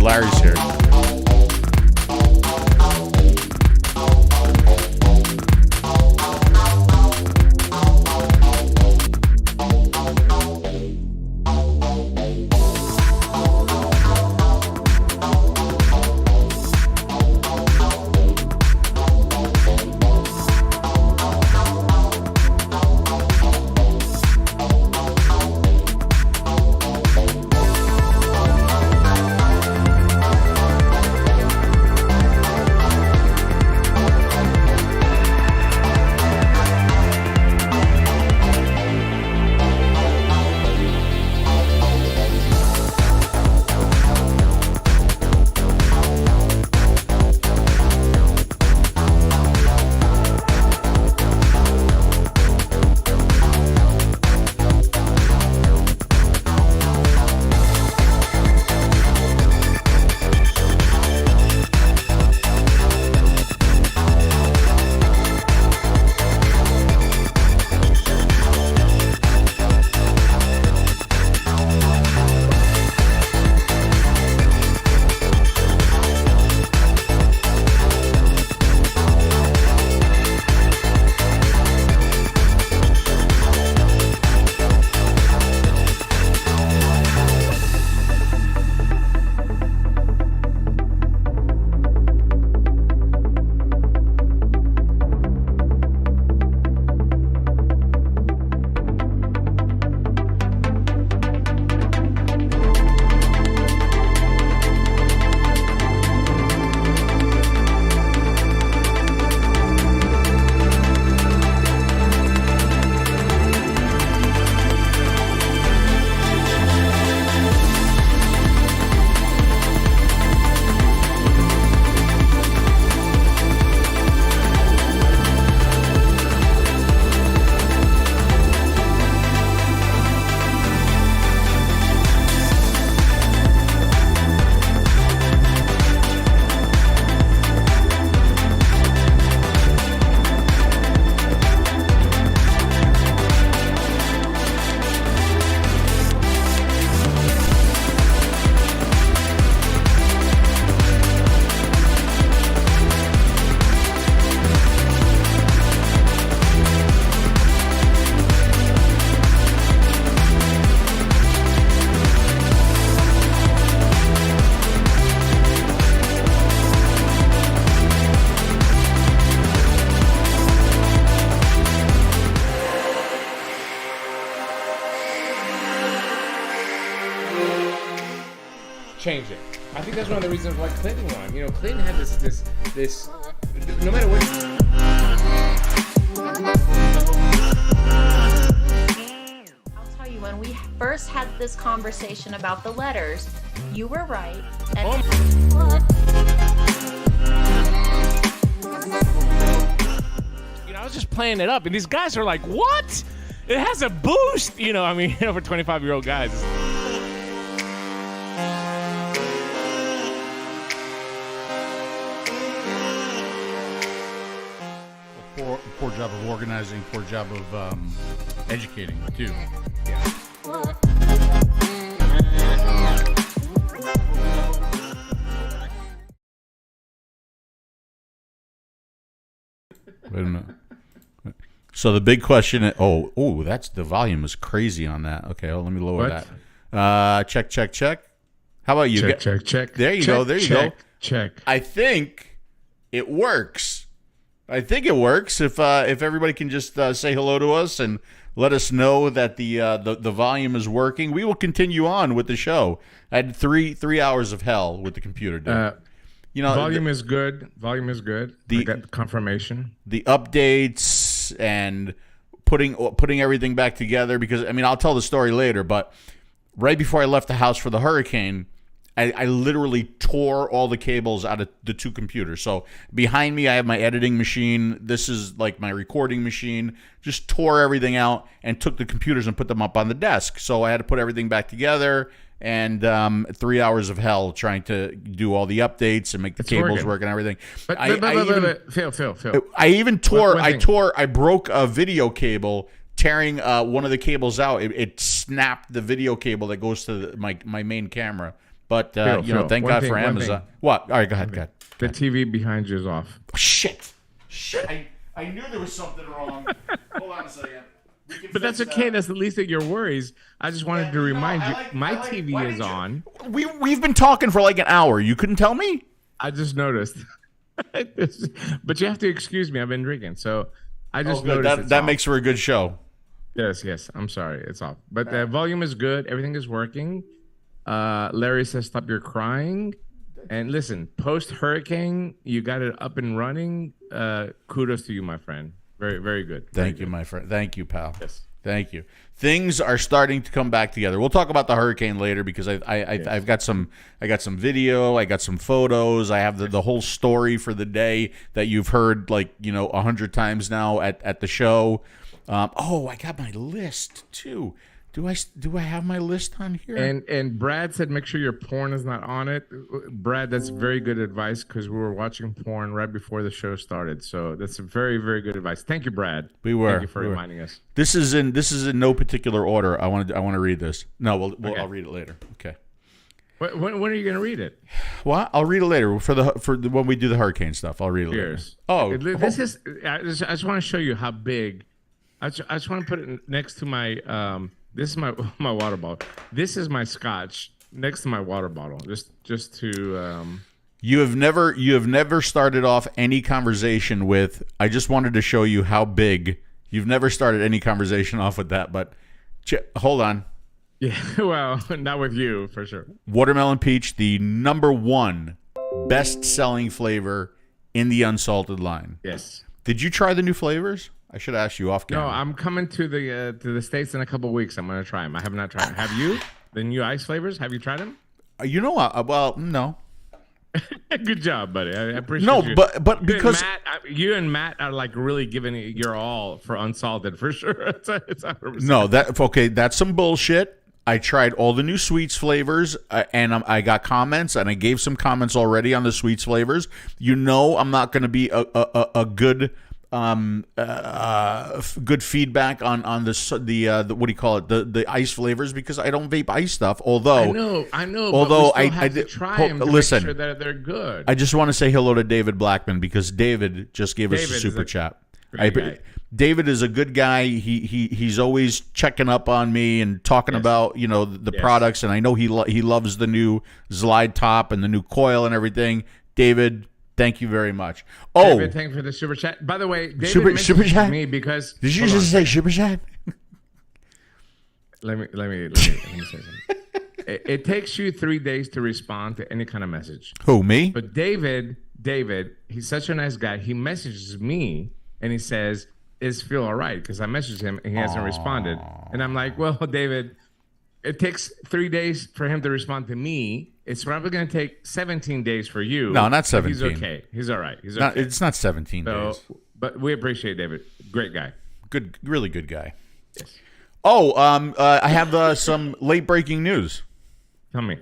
Larry's here. Change it. I think that's one of the reasons why Clinton won. You know, Clinton had this. No matter what. I'll tell you, when we first had this conversation about the letters, you were right. And you know, I was just playing it up, and these guys are like, "What? It has a boost." You know, I mean, for 25-year-old guys. Poor job of organizing, poor job of educating, too. Yeah. Wait a minute. So the big question, that's the volume is crazy on that. Okay, let me lower that. Check. How about you? Check. There you go. Check. I think it works. If everybody can just say hello to us and let us know that the volume is working, we will continue on with the show. I had three hours of hell with the computer. Volume is good. I got confirmation. The updates and putting everything back together, because I mean, I'll tell the story later, but right before I left the house for the hurricane, I literally tore all the cables out of the two computers. So behind me, I have my editing machine. This is like my recording machine. Just tore everything out and took the computers and put them up on the desk. So I had to put everything back together, and 3 hours of hell trying to do all the updates and make the cables work and everything. But Phil. I broke a video cable, tearing one of the cables out. It snapped the video cable that goes to my main camera. But thank God for Amazon. What? All right, go ahead. Go ahead. The TV behind you is off. Oh, shit. I knew there was something wrong. Hold on a second. But that's okay. That's the least of your worries. I just wanted to remind you, my TV is on. We've been talking for like an hour. You couldn't tell me? I just noticed. But you have to excuse me. I've been drinking, so I just noticed. That makes for a good show. Yes. I'm sorry. It's off. But the volume is good. Everything is working. Larry says, stop your crying. And listen, post-hurricane, you got it up and running. Kudos to you, my friend. Very, very good. Thank you, my friend. Thank you, pal. Yes. Thank you. Things are starting to come back together. We'll talk about the hurricane later because I've got some video, I got some photos, I have the whole story for the day that you've heard 100 times now at the show. I got my list too. Do I have my list on here? And Brad said, make sure your porn is not on it. Brad, that's very good advice because we were watching porn right before the show started. So that's a very, very good advice. Thank you, Brad. Thank you for reminding us. This is in no particular order. I want to read this. No, okay. I'll read it later. Okay. When are you going to read it? Well, I'll read it later for when we do the hurricane stuff. I'll read it later. Oh, this is. I just want to show you how big. I just want to put it next to my. This is my water bottle. This is my scotch next to my water bottle. Just to. You have never started off any conversation with. I just wanted to show you how big. You've never started any conversation off with that, but hold on. Yeah, well, not with you for sure. Watermelon peach, the #1 best-selling flavor in the unsalted line. Yes. Did you try the new flavors? I should ask you off camera. No, I'm coming to the States in a couple of weeks. I'm going to try them. I have not tried them. Have you? The new ice flavors? Have you tried them? You know what? Well, no. Good job, buddy. I appreciate you. No, but because you and Matt are like really giving it your all for unsalted for sure. It's 100%. No, that's some bullshit. I tried all the new sweets flavors, and I got comments, and I gave some comments already on the sweets flavors. I'm not going to be a good good feedback on the what do you call it, the ice flavors, because I don't vape ice stuff. Although I know. Although but we still have to try them to listen, make sure that they're good. I just want to say hello to David Blackman because David just gave us a super chat. David is a good guy. He's always checking up on me and talking about the products, and I know he loves the new Zlide top and the new coil and everything. David, thank you very much. David, thank you for the super chat. By the way, David super chat me because did you just say super chat? Let me say something. It takes you 3 days to respond to any kind of message. Who, me? But David, he's such a nice guy. He messages me and he says, "Is Phil all right?" Because I messaged him and he hasn't responded. And I'm like, well, David, it takes 3 days for him to respond to me. It's probably going to take 17 days for you. No, not 17. He's okay. He's all right. He's okay. It's not 17 days. But we appreciate David. Great guy. Good, really good guy. Yes. I have some late breaking news. Tell me.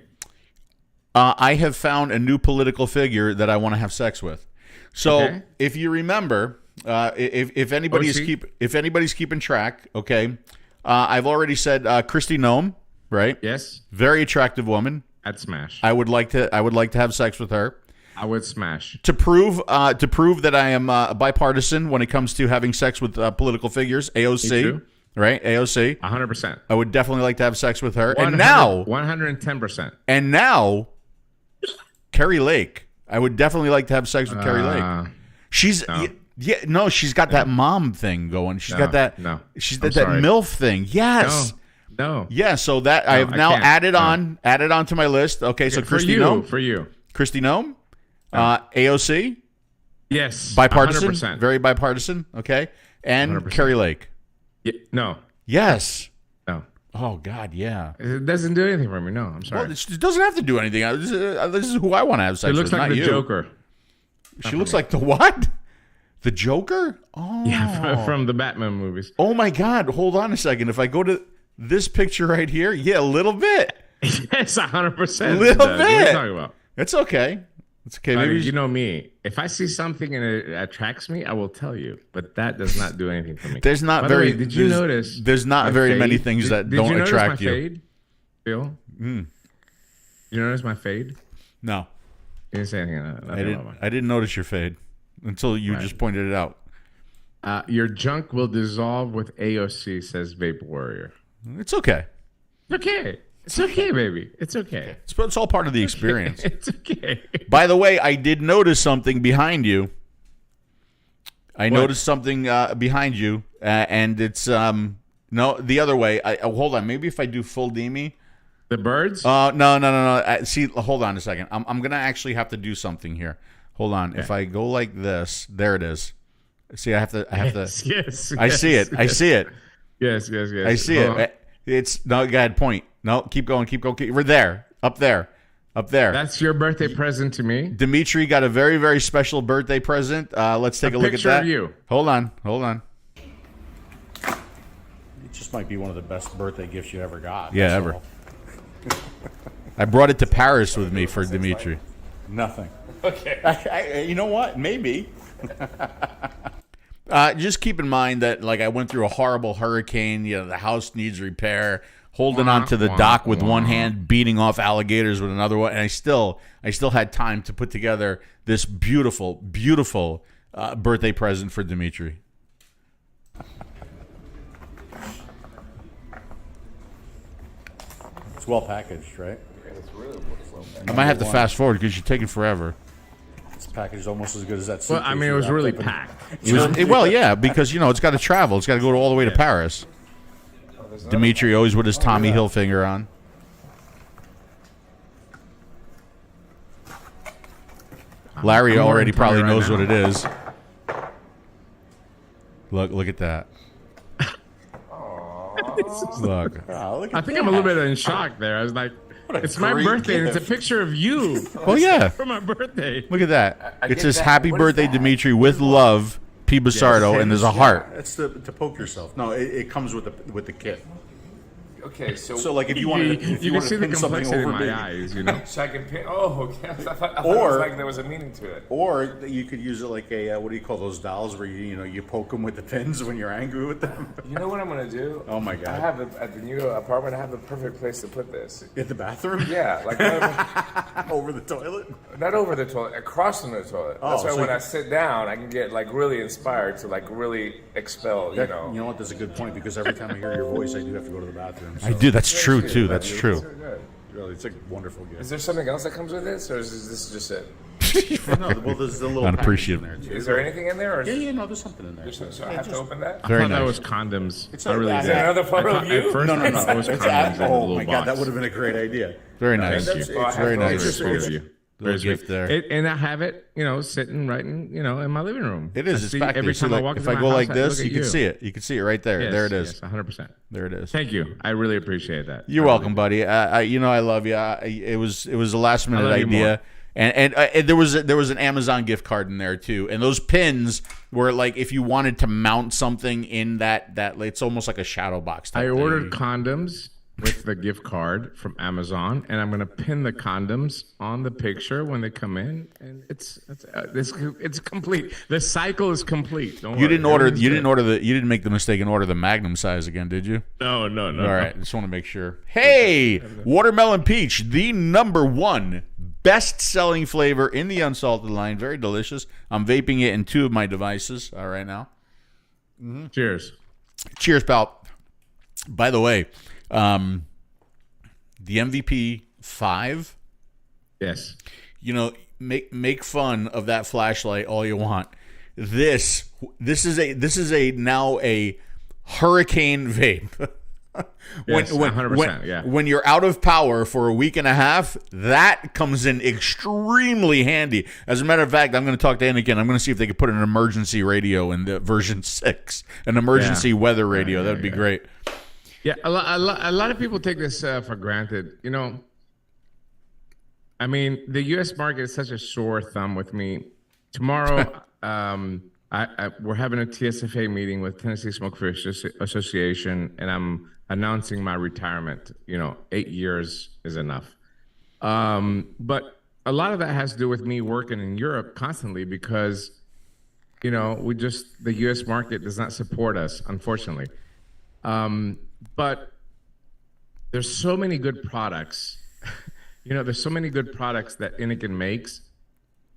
I have found a new political figure that I want to have sex with. So if you remember, if anybody's keeping track, okay, I've already said Kristi Noem, right? Yes. Very attractive woman. I'd smash. I would like to have sex with her. I would smash. To prove that I am bipartisan when it comes to having sex with political figures, AOC, right? AOC. 100%. I would definitely like to have sex with her. And now 110%. And now Kari Lake. I would definitely like to have sex with Kari Lake. She's she's got that mom thing going. She's got that MILF thing. Yes. No. Yeah, so that I have now added on to my list. Okay, so Kristi Noem. For you. Kristi Noem. AOC. Yes. Bipartisan. 100%. Very bipartisan. Okay. And 100%. Kari Lake. No. Yes. No. Oh, God, yeah. It doesn't do anything for me. No, I'm sorry. Well, it doesn't have to do anything. This is who I want to have sex with. It looks like the Joker. She looks like the what? The Joker? Oh. Yeah, from the Batman movies. Oh, my God. Hold on a second. If I go to this picture right here, yeah, a little bit. Yes, 100%. A little bit. What are you talking about? It's okay. It's okay. Maybe you know me. If I see something and it attracts me, I will tell you. But that does not do anything for me. There's not By very. The way, did you notice? There's not very fade? many things that don't attract you. Fade, Bill? You notice my fade? No, You didn't say anything. I didn't notice your fade until you just pointed it out. Your junk will dissolve with AOC, says Vape Warrior. It's okay. It's okay. It's okay, baby. It's okay. It's all part of the experience. It's okay. By the way, I did notice something behind you. I noticed something behind you, and it's no, the other way. Hold on. Maybe if I do full Demi. The birds? No. See, hold on a second. I'm gonna actually have to do something here. Hold on. Okay. If I go like this, there it is. See, I have to. Yes. I see it. Yes. I see it. Yes. I see it. It's no. Go ahead. Point. No. Keep going. We're there. Up there. That's your birthday present to me. Dimitri got a very, very special birthday present. Let's take a look at that. Of you. Hold on. It just might be one of the best birthday gifts you ever got. Yeah, ever. I brought it to Paris with me for Dimitri. Nothing. Okay. You know what? Maybe. Just keep in mind that, like, I went through a horrible hurricane. You know, the house needs repair. Holding onto the dock with one hand, beating off alligators with another one, and I still had time to put together this beautiful, beautiful birthday present for Dimitri. It's well packaged, right? It's really well packaged. I might have to fast forward because you're taking forever. This package is almost as good as that. Well, I mean, it was really packed. Well, yeah, because it's got to travel. It's got to go all the way to Paris. Dimitri always with his Tommy Hilfiger on. Larry already probably knows what it is. Look at that. Look. I think I'm a little bit in shock there. I was like, it's my birthday and it's a picture of you. Oh, yeah. For my birthday. Look at that. It says happy birthday, Dimitri, with love, 𝗵𝗵𝗺𝗀, and there's a heart. It's to poke yourself. No, it comes with the kit. Okay, so like if you wanted to, you can see the complexity in my eyes, you know. So I can pin. Oh, okay. I thought it was like there was a meaning to it. Or you could use it like a what do you call those dolls where you poke them with the pins when you're angry with them. You know what I'm gonna do? Oh my god! I have at the new apartment. I have the perfect place to put this. In the bathroom? Yeah, like over the toilet. Not over the toilet, across from the toilet. Oh, that's why when I sit down, I can get like really inspired to like really expel. You know. You know what? That's a good point because every time I hear your voice, I do have to go to the bathroom. So. I do. That's true too. That's true. Really, it's a wonderful gift. Is there something else that comes with this, or is this just it? No, well, there's a little unappreciative in there too. Is there anything in there? Or no, there's something in there. So I have to open that? I thought that was condoms. It's not really Is there another photo of you? At first, I thought it was condoms in a oh little my god, box. that would have been a great idea. Very nice. Thank you. It's very nice. Very sweet of you. Little gift there. And I have it, sitting right in my living room. It is. It's back every there. time I walk if into I my go house, like I this, look at you can see it. You can see it right there. Yes, there it is. Yes, 100%. There it is. Thank you. I really appreciate that. You're welcome, buddy. I love you. It was a last minute idea, and there was an Amazon gift card in there too. And those pins were like if you wanted to mount something in that it's almost like a shadow box. I ordered condoms with the gift card from Amazon, and I'm gonna pin the condoms on the picture when they come in, and it's complete. The cycle is complete. Don't worry. You didn't make the mistake and order the Magnum size again, did you? No. All right, just want to make sure. Hey, watermelon peach, the #1 best-selling flavor in the unsalted line. Very delicious. I'm vaping it in 2 of my devices right now. Mm-hmm. Cheers, pal. By the way. The MVP 5. Yes. Make fun of that flashlight all you want. This is now a hurricane vape. Yes, 100%. Yeah. When you're out of power for a week and a half, that comes in extremely handy. As a matter of fact, I'm going to talk to Anakin. I'm going to see if they could put an emergency radio in the version 6, an emergency weather radio. That would be great. Yeah, a lot of people take this for granted. I mean, the U.S. market is such a sore thumb with me. Tomorrow, we're having a TSFA meeting with Tennessee Smoke-Free Association, and I'm announcing my retirement. 8 years is enough. But a lot of that has to do with me working in Europe constantly because, the U.S. market does not support us, unfortunately. But there's so many good products You know, there's so many good products that Innikin makes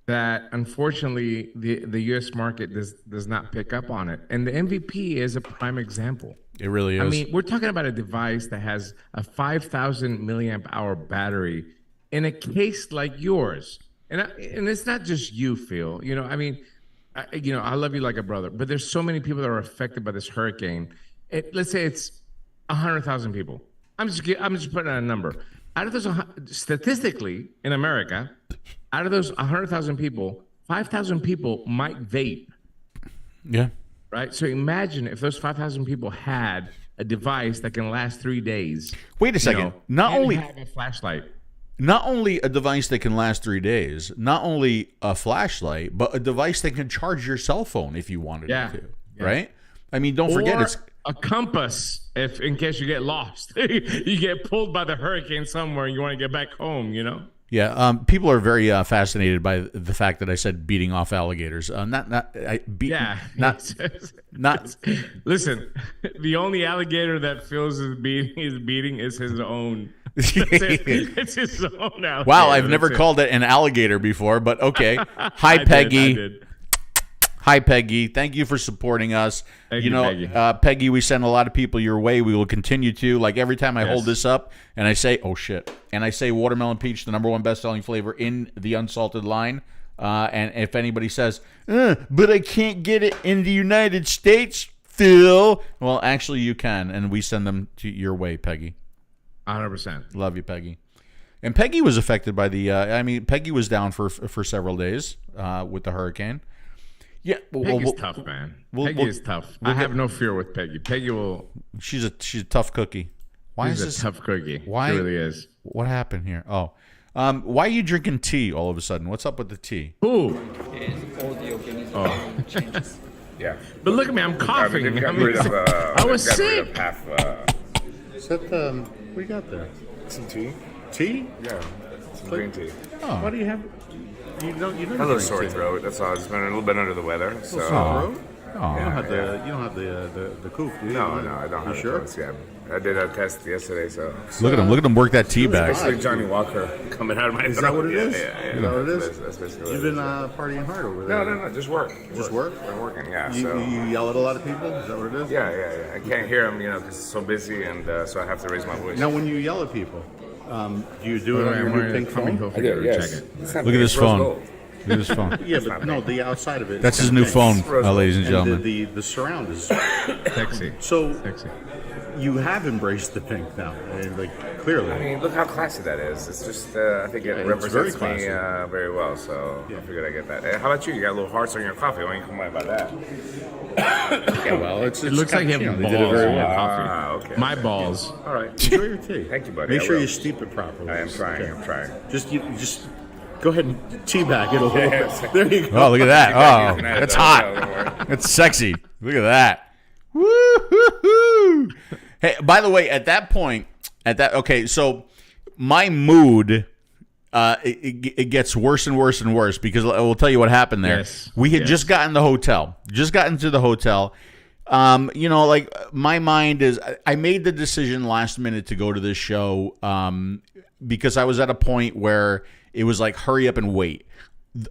that unfortunately the U.S. market does not pick up on it. And the MVP is a prime example. It really is. I mean, we're talking about a device that has a 5,000 milliamp hour battery in a case like yours. And it's not just you, Phil. You know, I mean, I love you like a brother, but there's so many people that are affected by this hurricane. Let's say it's 100,000 people. I'm just putting out a number. Out of those, statistically in America, out of those 100,000 people, 5,000 people might vape. Yeah. Right. So imagine if those 5,000 people had a device that can last 3 days. Wait a second. Not only have a flashlight. Not only a device that can last 3 days, not only a flashlight, but a device that can charge your cell phone if you wanted it to. Yeah. Right? I mean, don't forget it's a compass if in case you get lost. You get pulled by the hurricane somewhere and you want to get back home, you know? Yeah, people are very fascinated by the fact that I said beating off alligators. Not. Listen, the only alligator that feels his beating is his own. It's his own alligator. Wow, I've never called it an alligator before, but okay. Hi, Peggy. Hi, Peggy. Thank you for supporting us. Thank you, Peggy. Peggy, we send a lot of people your way. We will continue to. Like every time I hold this up and I say, oh, shit. And I say watermelon peach, the #1 best-selling flavor in the unsalted line. And if anybody says, but I can't get it in the United States, Phil. Well, actually, you can. And we send them to your way, Peggy. 100%. Love you, Peggy. And Peggy was affected by the, Peggy was down for several days with the hurricane. Yeah, Peggy's tough, man. Peggy is tough. I have no fear with Peggy. Peggy will. She's a tough cookie. Why she's is this a tough cookie? Why she really is? What happened here? Oh, why are you drinking tea all of a sudden? What's up with the tea? Ooh. Oh. Yeah. But look at me, I'm coughing. I was sick. Is that what you got there? Some tea. Tea? Yeah. Some green tea. Oh. Why do you have? You don't. A little sore throat. That's all. It's been a little bit under the weather. So. Sore throat? Oh, you don't have the cough, do you? No, I don't have you sure? the test, yeah. I did a test yesterday, so. Look at him work that tea bag. Basically Johnny Walker coming out of my throat. Is that what it is? Yeah. Is that what it is? That's basically You've been partying hard over there. No, just work. Just work? Been working, yeah. You yell at a lot of people? Is that what it is? Yeah. I can't hear them, because it's so busy, and so I have to raise my voice. Now, when you yell at people, do you do it on your new pink phone? I do, yes. Look at this phone. Look at this phone. Yeah, but no, the outside of it. That's his new phone, ladies and gentlemen. The surround is sexy. So sexy. You have embraced the pink now, and clearly. I mean, look how classy that is. It's just, I think it represents me very well. So I figured I get that. How about you? You got little hearts on your coffee. Why don't you complain about that? Yeah, well, it looks like you have balls in your coffee. Okay. My balls. All right, enjoy your tea. Thank you, buddy. Make sure you steep it properly. I am trying. I'm trying. Just go ahead and teabag it a little bit. There you go. Oh, look at that. Oh, that's hot. That's sexy. Look at that. Woo-hoo-hoo. Hey, by the way, at that point, okay, so my mood, it gets worse and worse and worse because I will tell you what happened there. Yes. We had just gotten to the hotel. Like my mind is, I made the decision last minute to go to this show because I was at a point where it was like, hurry up and wait.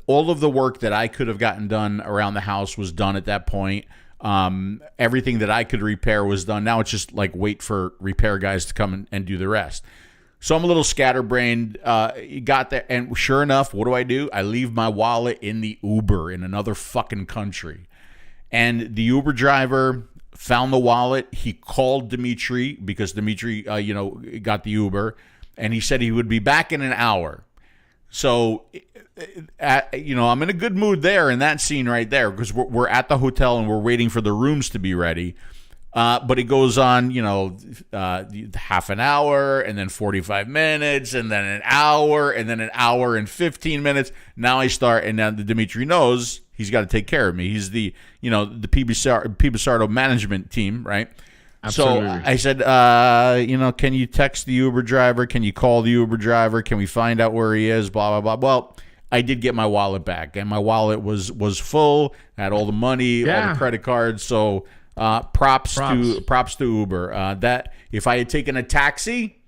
All of the work that I could have gotten done around the house was done at that point. Everything that I could repair was done. Now it's just like wait for repair guys to come and do the rest. So I'm a little scatterbrained. Got there, and sure enough, what do? I leave my wallet in the Uber in another fucking country. And the Uber driver found the wallet. He called Dimitri because Dimitri, got the Uber, and he said he would be back in an hour. So, I'm in a good mood there in that scene right there because we're at the hotel and we're waiting for the rooms to be ready. But it goes on, half an hour and then 45 minutes and then an hour and then an hour and 15 minutes. Now I start, and now Dimitri knows he's got to take care of me. He's the 𝗶𝗵𝗶𝗀 management team, right? Absolutely. So I said, can you text the Uber driver? Can you call the Uber driver? Can we find out where he is? Blah, blah, blah. Well, I did get my wallet back, and my wallet was full, had all the money, all the credit cards. So props to Uber. That if I had taken a taxi,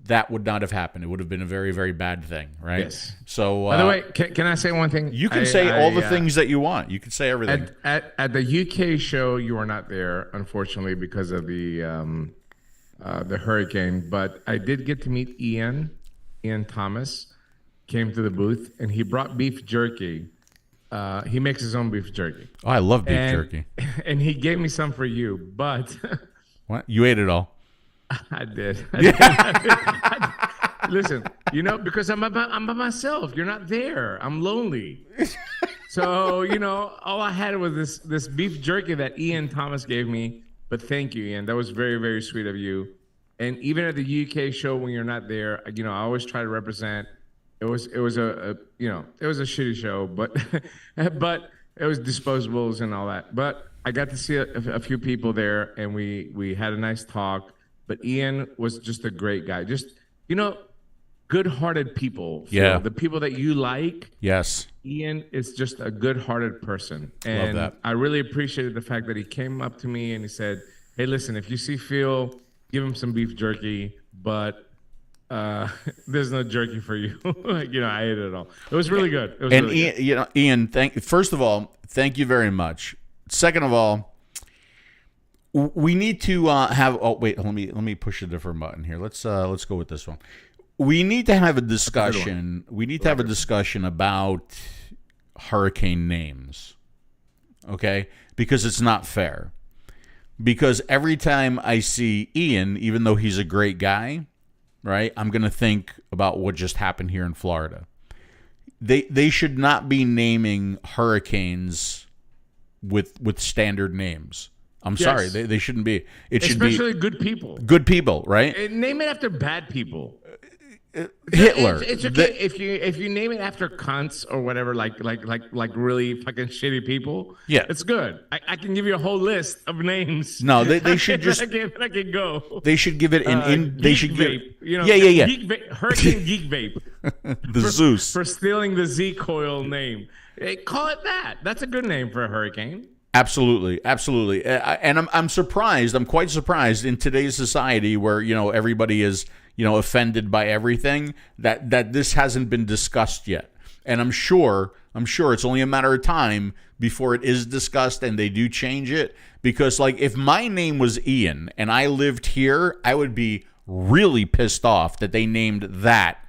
that would not have happened. It would have been a very, very bad thing, right? Yes. So, by the way, can I say one thing? You can say all the things that you want. You can say everything. At the UK show, you were not there, unfortunately, because of the hurricane. But I did get to meet Ian Thomas. Came to the booth and he brought beef jerky. He makes his own beef jerky. Oh, I love beef jerky. And he gave me some for you, but what? You ate it all. I did. Listen, because I'm by myself. You're not there. I'm lonely. So, all I had was this beef jerky that Ian Thomas gave me. But thank you, Ian. That was very, very sweet of you. And even at the UK show when you're not there, I always try to represent. It was a shitty show, but it was disposables and all that. But I got to see a few people there, and we had a nice talk. But Ian was just a great guy. Just good-hearted people. Yeah, the people that you like. Yes, Ian is just a good-hearted person, and love that. I really appreciated the fact that he came up to me and he said, "Hey, listen, if you see Phil, give him some beef jerky, but." There's no jerky for you. I ate it all. It was really good. It was really good. Ian, first of all, thank you very much. Second of all, we need to have. Oh wait, let me push a different button here. Let's go with this one. We need to have a discussion. We need to have a discussion about hurricane names. Okay, because it's not fair. Because every time I see Ian, even though he's a great guy. Right, I'm going to think about what just happened here in Florida. They should not be naming hurricanes with standard names. I'm sorry, they shouldn't be. It should be especially good people. Good people, right? Name it after bad people. Hitler. It's okay if you name it after cunts or whatever, like really fucking shitty people. Yeah, it's good. I can give you a whole list of names. No, they should just. I can go. They should give it they should vape. Give. Yeah. Hurricane Geek Vape. The Zeus for stealing the 𝗂𝗀 name. Hey, call it that. That's a good name for a hurricane. Absolutely. And I'm surprised. I'm quite surprised in today's society where everybody is. Offended by everything that this hasn't been discussed yet. And I'm sure it's only a matter of time before it is discussed and they do change it. Because if my name was Ian and I lived here, I would be really pissed off that they named that,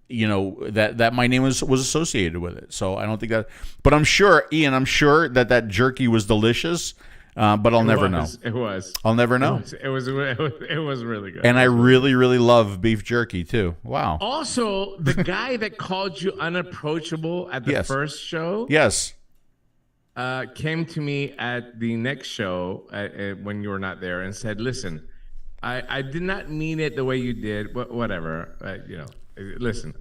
that my name was associated with it. So I don't think that, but I'm sure, Ian, that jerky was delicious. But I'll never know. It was. I'll never know. It was really good. And I really, really love beef jerky too. Wow. Also, the guy that called you unapproachable at the first show, yes, came to me at the next show when you were not there and said, "Listen, I did not mean it the way you did. Whatever, Listen,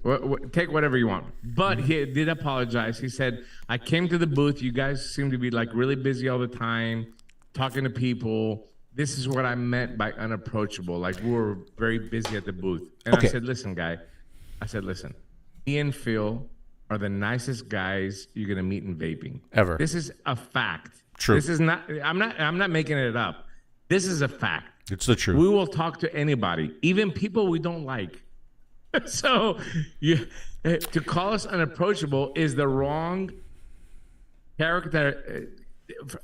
take whatever you want." But he did apologize. He said, "I came to the booth. You guys seem to be really busy all the time, talking to people. This is what I meant by unapproachable. We were very busy at the booth." And I said, "Listen, guy. Listen. Ian and Phil are the nicest guys you're gonna meet in vaping ever. This is a fact. True. This is not. I'm not making it up. This is a fact. It's the truth. We will talk to anybody, even people we don't like." So, to call us unapproachable is the wrong character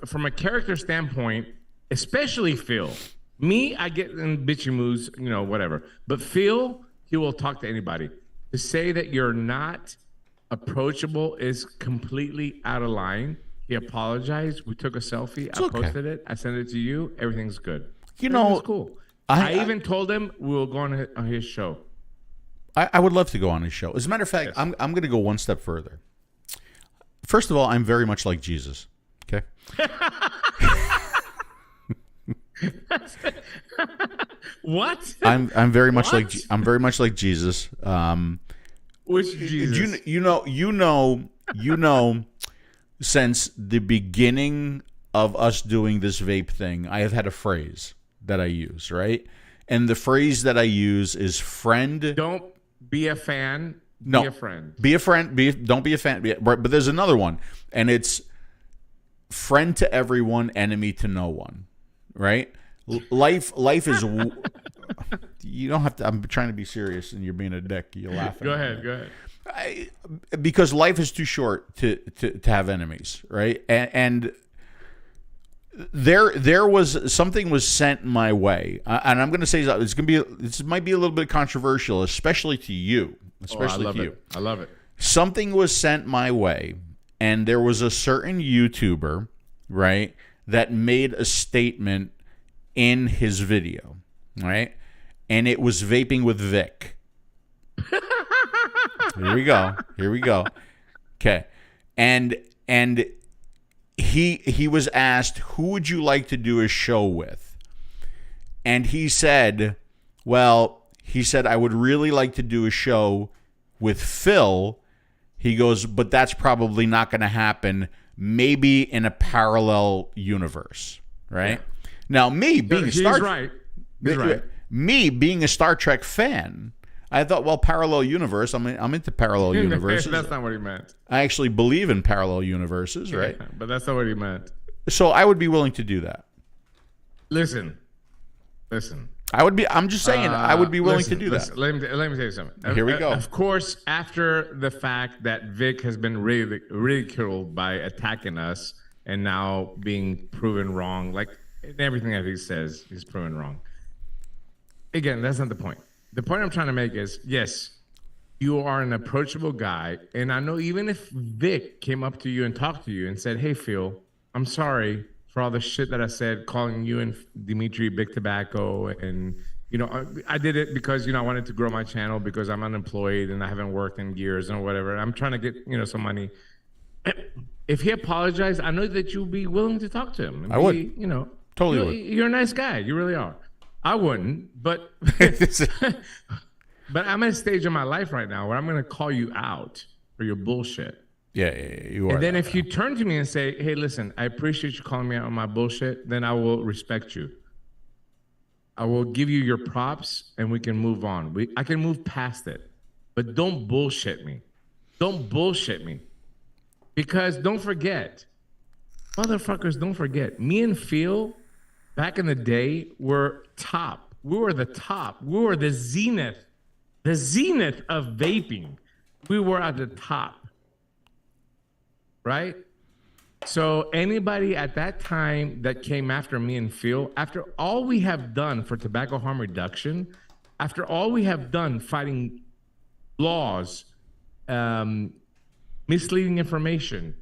from a character standpoint, especially Phil. Me, I get in bitchy moods, whatever. But Phil, he will talk to anybody. To say that you're not approachable is completely out of line. He apologized. We took a selfie. I posted it. I sent it to you. Everything's good. Everything's cool. I even told him we will go on his show. I would love to go on his show. As a matter of fact, I'm going to go one step further. First of all, I'm very much like Jesus. Okay. What? I'm very much like Jesus. Which Jesus? You know. Since the beginning of us doing this vape thing, I have had a phrase that I use, right? And the phrase that I use is friend. Don't be a fan. No. Be a friend. Be a friend. Don't be a fan. But there's another one, and it's friend to everyone, enemy to no one. Right? Life is. You don't have to. I'm trying to be serious, and you're being a dick. You're laughing. Go ahead. Because life is too short to have enemies, right? And there was something was sent my way, and I'm going to say this might be a little bit controversial, especially to you, especially to you. I love it. Something was sent my way, and there was a certain YouTuber, right, that made a statement in his video, right, and it was vaping with Vic. Here we go. Okay, and he was asked, who would you like to do a show with? And he said, I would really like to do a show with Phil. He goes, but that's probably not going to happen. Maybe in a parallel universe, right? Yeah. Now, me being a Star Trek fan, I thought, well, parallel universe. I'm into parallel universes. That's not what he meant. I actually believe in parallel universes, right? Yeah, but that's not what he meant. So I would be willing to do that. Listen. I would be. I'm just saying. I would be willing to do that. Let me tell you something. Here we go. Of course, after the fact that Vic has been ridiculed by attacking us and now being proven wrong, like everything that he says, he's proven wrong. Again, that's not the point. The point I'm trying to make is, yes, you are an approachable guy, and I know even if Vic came up to you and talked to you and said, "Hey, Phil, I'm sorry for all the shit that I said, calling you and Dimitri big tobacco, and I did it because I wanted to grow my channel because I'm unemployed and I haven't worked in years and whatever. I'm trying to get some money." If he apologized, I know that you'll be willing to talk to him. I would. Totally would. You're a nice guy. You really are. I wouldn't, but but I'm at a stage in my life right now where I'm going to call you out for your bullshit. Yeah, you are. And then if you turn to me and say, "Hey, listen, I appreciate you calling me out on my bullshit," then I will respect you. I will give you your props, and we can move on. I can move past it, but don't bullshit me. Don't bullshit me, because don't forget, motherfuckers, don't forget. Me and Phil, back in the day, were top. We were the top. We were the zenith of vaping. We were at the top. Right? So anybody at that time that came after me and Phil, after all we have done for tobacco harm reduction, after all we have done fighting laws, misleading information,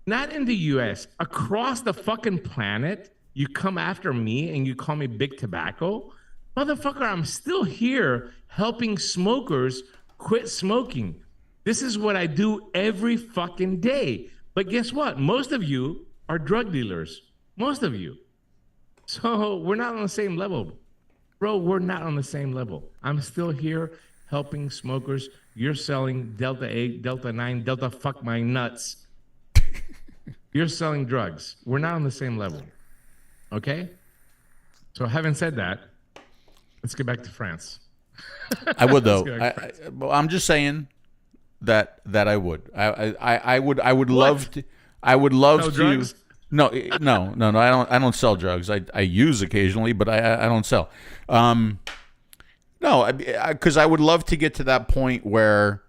not in the US, across the fucking planet, you come after me and you call me big tobacco? Motherfucker, I'm still here helping smokers quit smoking. This is what I do every fucking day. But guess what? Most of you are drug dealers. Most of you. So we're not on the same level. Bro, we're not on the same level. I'm still here helping smokers. You're selling Delta 8, Delta 9, Delta fuck my nuts. You're selling drugs. We're not on the same level. Okay? So having said that, let's get back to France. I would, though. I'm just saying that I would. I would love to. I would love no to. Drugs? No. I don't sell drugs. I use occasionally, but I don't sell. No, because I would love to get to that point where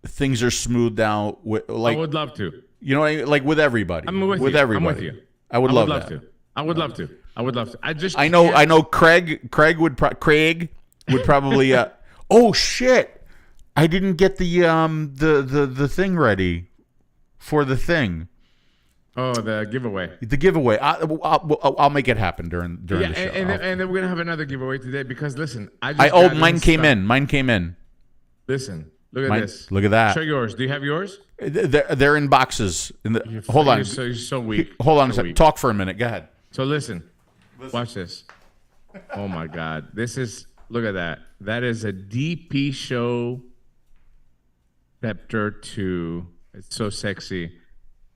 things are smoothed out. Like, I would love to. You know, like with everybody. I'm with you. Everybody. I'm with you. I would love that. I would love to. I know. Craig would probably. Oh shit! I didn't get the thing ready for the thing. Oh, the giveaway. The giveaway. I'll make it happen during the show. And then we're gonna have another giveaway today because listen, mine came in. Mine came in. Listen, look at this. Look at that. Show yours. Do you have yours? They're in boxes. Hold on. You're so weak. Hold on a second. Talk for a minute. Go ahead. So listen. Watch this. Oh my God. Look at that. That is a DP show Sceptre 2. It's so sexy.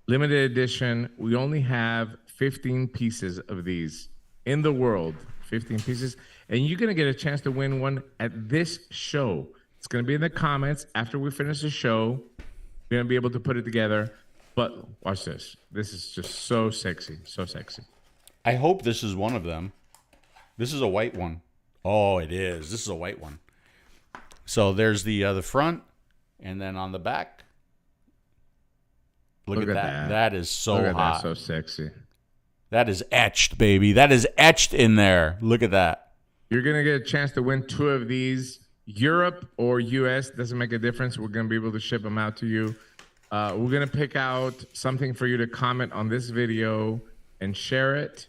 Limited edition. We only have 15 pieces of these in the world. 15 pieces. And you're going to get a chance to win one at this show. It's going to be in the comments after we finish the show. We're going to be able to put it together. But watch this. This is just so sexy. So sexy. I hope this is one of them. This is a white one. Oh, it is. This is a white one. So there's the front, and then on the back. Look at that. That is so Look at hot. that, so sexy. That is etched, baby. That is etched in there. Look at that. You're going to get a chance to win 2 of these. Europe or US, doesn't make a difference. We're going to be able to ship them out to you. We're going to pick out something for you to comment on this video and share it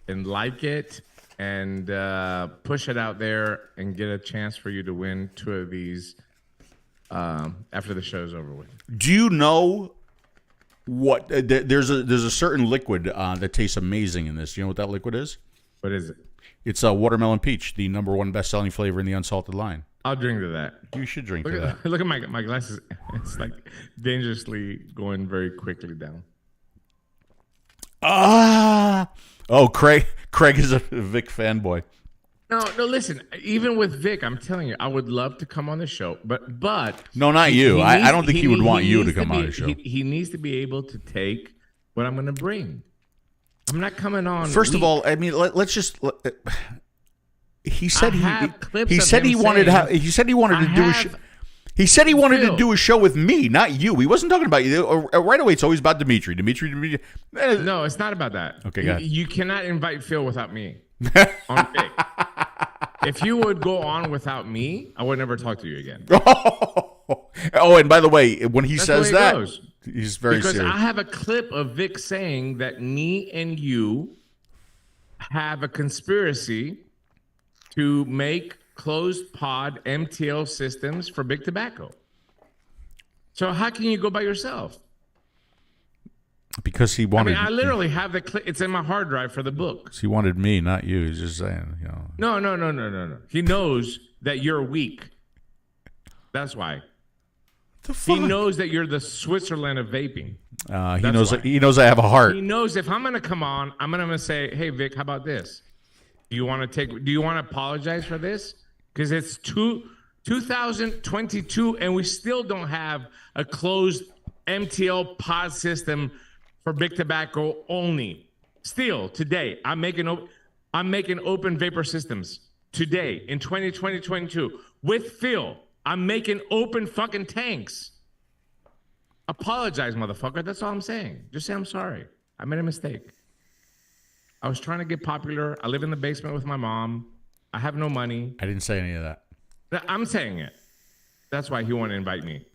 and like it and push it out there and get a chance for you to win 2 of these after the show's over with. Do you know what? There's a certain liquid that tastes amazing in this. Do you know what that liquid is? What is it? It's a watermelon peach, the #1 best-selling flavor in the unsalted line. I'll drink to that. You should drink Look to at, that. look at my glasses. It's like dangerously going very quickly down. Oh, Craig is a Vic fanboy. No, listen. Even with Vic, I'm telling you, I would love to come on the show, but no, not you. I don't think he would want you to come on the show. He needs to be able to take what I'm going to bring. I'm not coming on. First of all, I mean, let's just. He said he said he wanted to do a show. He said he wanted to do a show with me, not you. He wasn't talking about you. Right away, it's always about Dimitri. No, it's not about that. Okay, go ahead. You cannot invite Phil without me. On Vic. If you would go on without me, I would never talk to you again. Oh, and by the way, when he says that, goes. he's very because serious. I have a clip of Vic saying that me and you have a conspiracy to make closed pod MTL systems for big tobacco. So how can you go by yourself? Because he wanted. I literally have the clip. It's in my hard drive for the book. He wanted me, not you. He's just saying, No. He knows that you're weak. That's why. The fuck? He knows that you're the Switzerland of vaping. He knows I have a heart. He knows if I'm going to come on, I'm going to say, "Hey Vic, how about this? Do you want to apologize for this? Because it's 2022 and we still don't have a closed MTL pod system for big tobacco only. Still today, I'm making open vapor systems today in 2022 with Phil. I'm making open fucking tanks. Apologize, motherfucker. That's all I'm saying. Just say I'm sorry. I made a mistake. I was trying to get popular. I live in the basement with my mom. I have no money. I didn't say any of that. I'm saying it. That's why he wanted to invite me.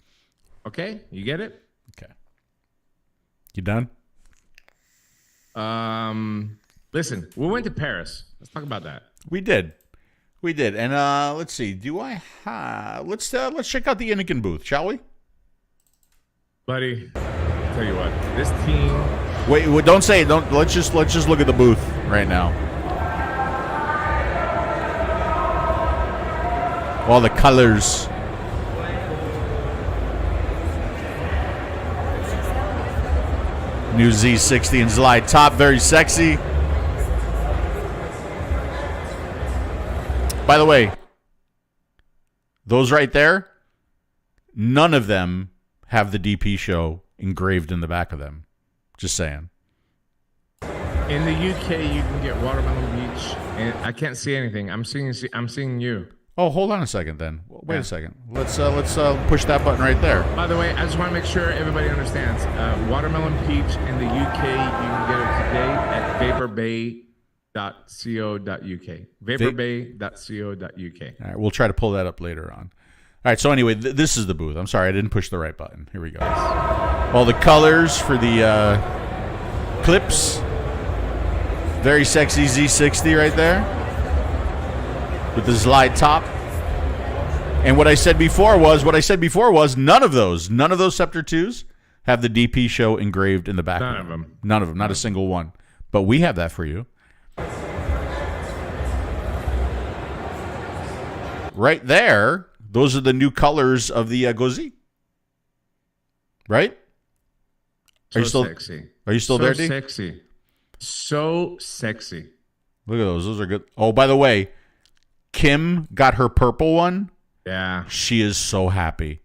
Okay? You get it? Okay. You done? Listen, we went to Paris. Let's talk about that. We did. And let's see. Let's check out the Inikin booth, shall we? Buddy, I'll tell you what. This team. Wait, don't say it. Let's just look at the booth right now. All the colors. New Z60 and slide top, very sexy. By the way, those right there, none of them have the DP show engraved in the back of them. Just saying. In the UK, you can get Watermelon Beach, and I can't see anything. I'm seeing you. Oh, hold on a second then. Wait a second. Let's push that button right there. By the way, I just want to make sure everybody understands. Watermelon Peach in the UK, you can get it today at 𝗵𝗶𝗹.co.uk. 𝗵𝗶𝗹.co.uk. All right, we'll try to pull that up later on. All right, so anyway, this is the booth. I'm sorry, I didn't push the right button. Here we go. All the colors for the clips. Very sexy Z60 right there. With the slide top. And what I said before was none of those Sceptre 2s have the DP show engraved in the back. None of them. None of them, not a single one. But we have that for you. Right there, those are the new colors of the 𝗁𝗄𝗄. Right? So sexy. Are you still there, D? Sexy. So sexy. Look at those. Those are good. Oh, by the way, Kim got her purple one. Yeah. She is so happy.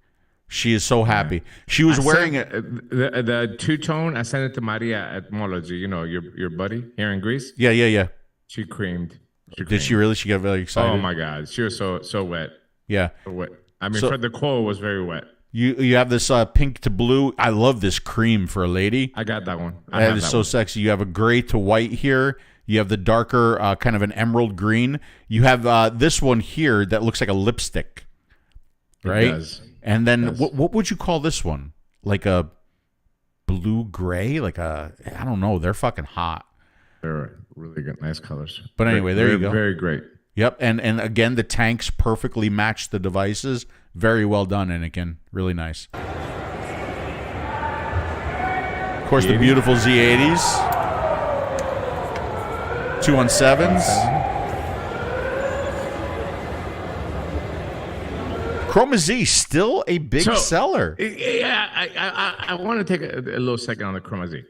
She is so happy. She was wearing it. The two-tone, I sent it to Maria at Mology, you know, your buddy here in Greece. Yeah. She creamed. Did she really? She got very excited. Oh my God, she was so wet. Yeah. So wet. I mean, the coil was very wet. You have this pink to blue. I love this cream for a lady. I got that one. That is so sexy. You have a gray to white here. You have the darker kind of an emerald green. You have this one here that looks like a lipstick, right? It does. And then what would you call this one? Like a blue gray? Like I don't know. They're fucking hot. They're really good, nice colors. But anyway, there you go. Very great. Yep, and again, the tanks perfectly match the devices. Very well done, Anakin. Really nice. Of course, the beautiful Z80s. 217s. 𝗁𝗄𝗃 still a big seller. Yeah, I want to take a little second on the 𝗁𝗄𝗃.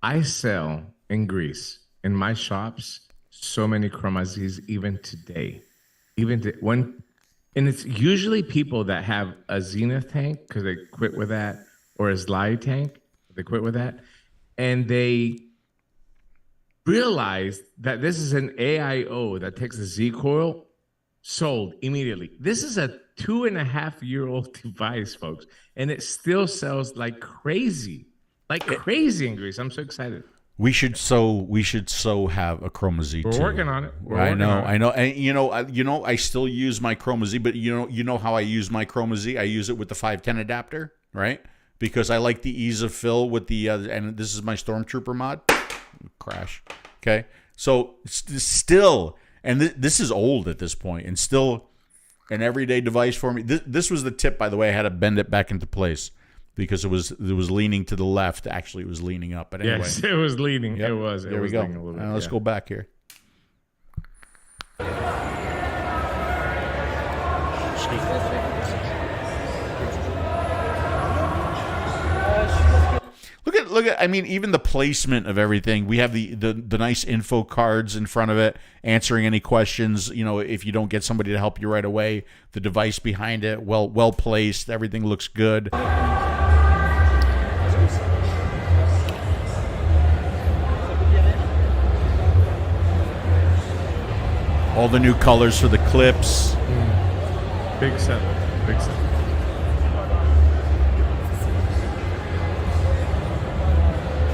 I sell in Greece, in my shops, so many 𝗁𝗄𝗃s even today. And it's usually people that have a Zenith tank because they quit with that, or a 𝗧𝗨 tank, they quit with that. And they realize that this is an AIO that takes a Z coil, sold immediately. This is a 2.5-year-old device, folks, and it still sells like crazy in Greece. I'm so excited. We should so have a 𝗁𝗄𝗃 too. We're working on it. I know. And I still use my 𝗁𝗄𝗃, but you know how I use my 𝗁𝗄𝗃? I use it with the 510 adapter, right? Because I like the ease of fill with the and this is my Stormtrooper mod. Crash. Okay. So still, and this is old at this point, and still an everyday device for me. This was the tip, by the way. I had to bend it back into place because it was leaning to the left. Actually, it was leaning up. But anyway, yes, it was leaning. Yep. It was. There we go. Now let's go back here. Look at. I mean, even the placement of everything. We have the nice info cards in front of it, answering any questions. You know, if you don't get somebody to help you right away, the device behind it, well placed. Everything looks good. All the new colors for the clips. Big set.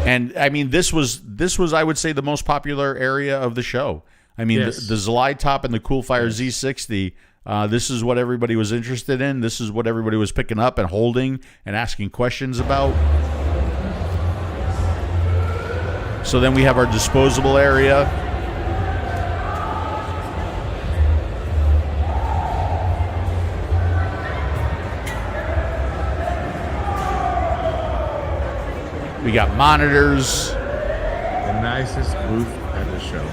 And I mean, this was I would say the most popular area of the show. I mean, yes. the 𝗧𝗨 top and the Coolfire Z60. This is what everybody was interested in. This is what everybody was picking up and holding and asking questions about. So then we have our disposable area. We got monitors. The nicest booth at the show.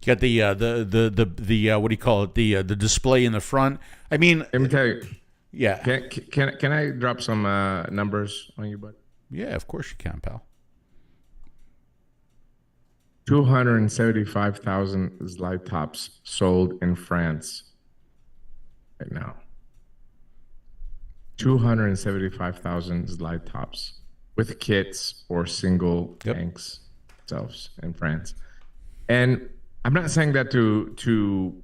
You got the what do you call it? The display in the front. I mean, let me tell you. Yeah. Can I drop some numbers on you, bud? Yeah, of course you can, pal. 275,000 𝗧𝗨 tops sold in France right now. 275,000 𝗧𝗨 tops with kits or single tanks themselves in France. And I'm not saying that to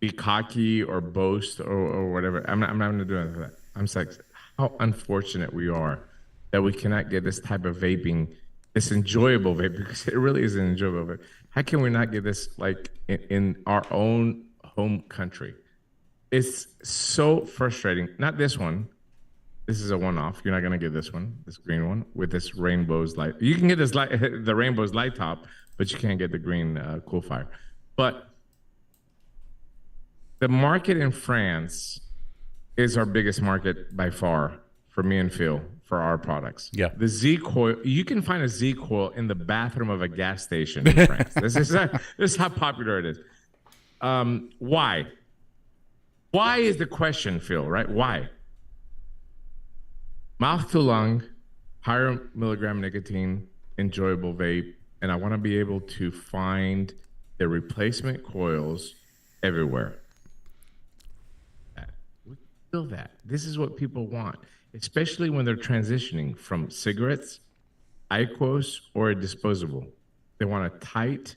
be cocky or boast or whatever. I'm not going to do anything like that. I'm saying how unfortunate we are that we cannot get this type of vaping. It's enjoyable vape, because it really is an enjoyable vape. How can we not get this like in our own home country? It's so frustrating. Not this one. This is a one-off. You're not gonna get this one, this green one with this rainbow's light. You can get this light, the rainbow's light top, but you can't get the green Coolfire. But the market in France is our biggest market by far for me and Phil. For our products. Yeah. The Z coil, you can find a Z coil in the bathroom of a gas station in France. This is how popular it is. Why? Why is the question, Phil, right? Why? Mouth to lung, higher milligram nicotine, enjoyable vape, and I want to be able to find the replacement coils everywhere. feel that. This is what people want, especially when they're transitioning from cigarettes, IQOS, or a disposable. They want a tight,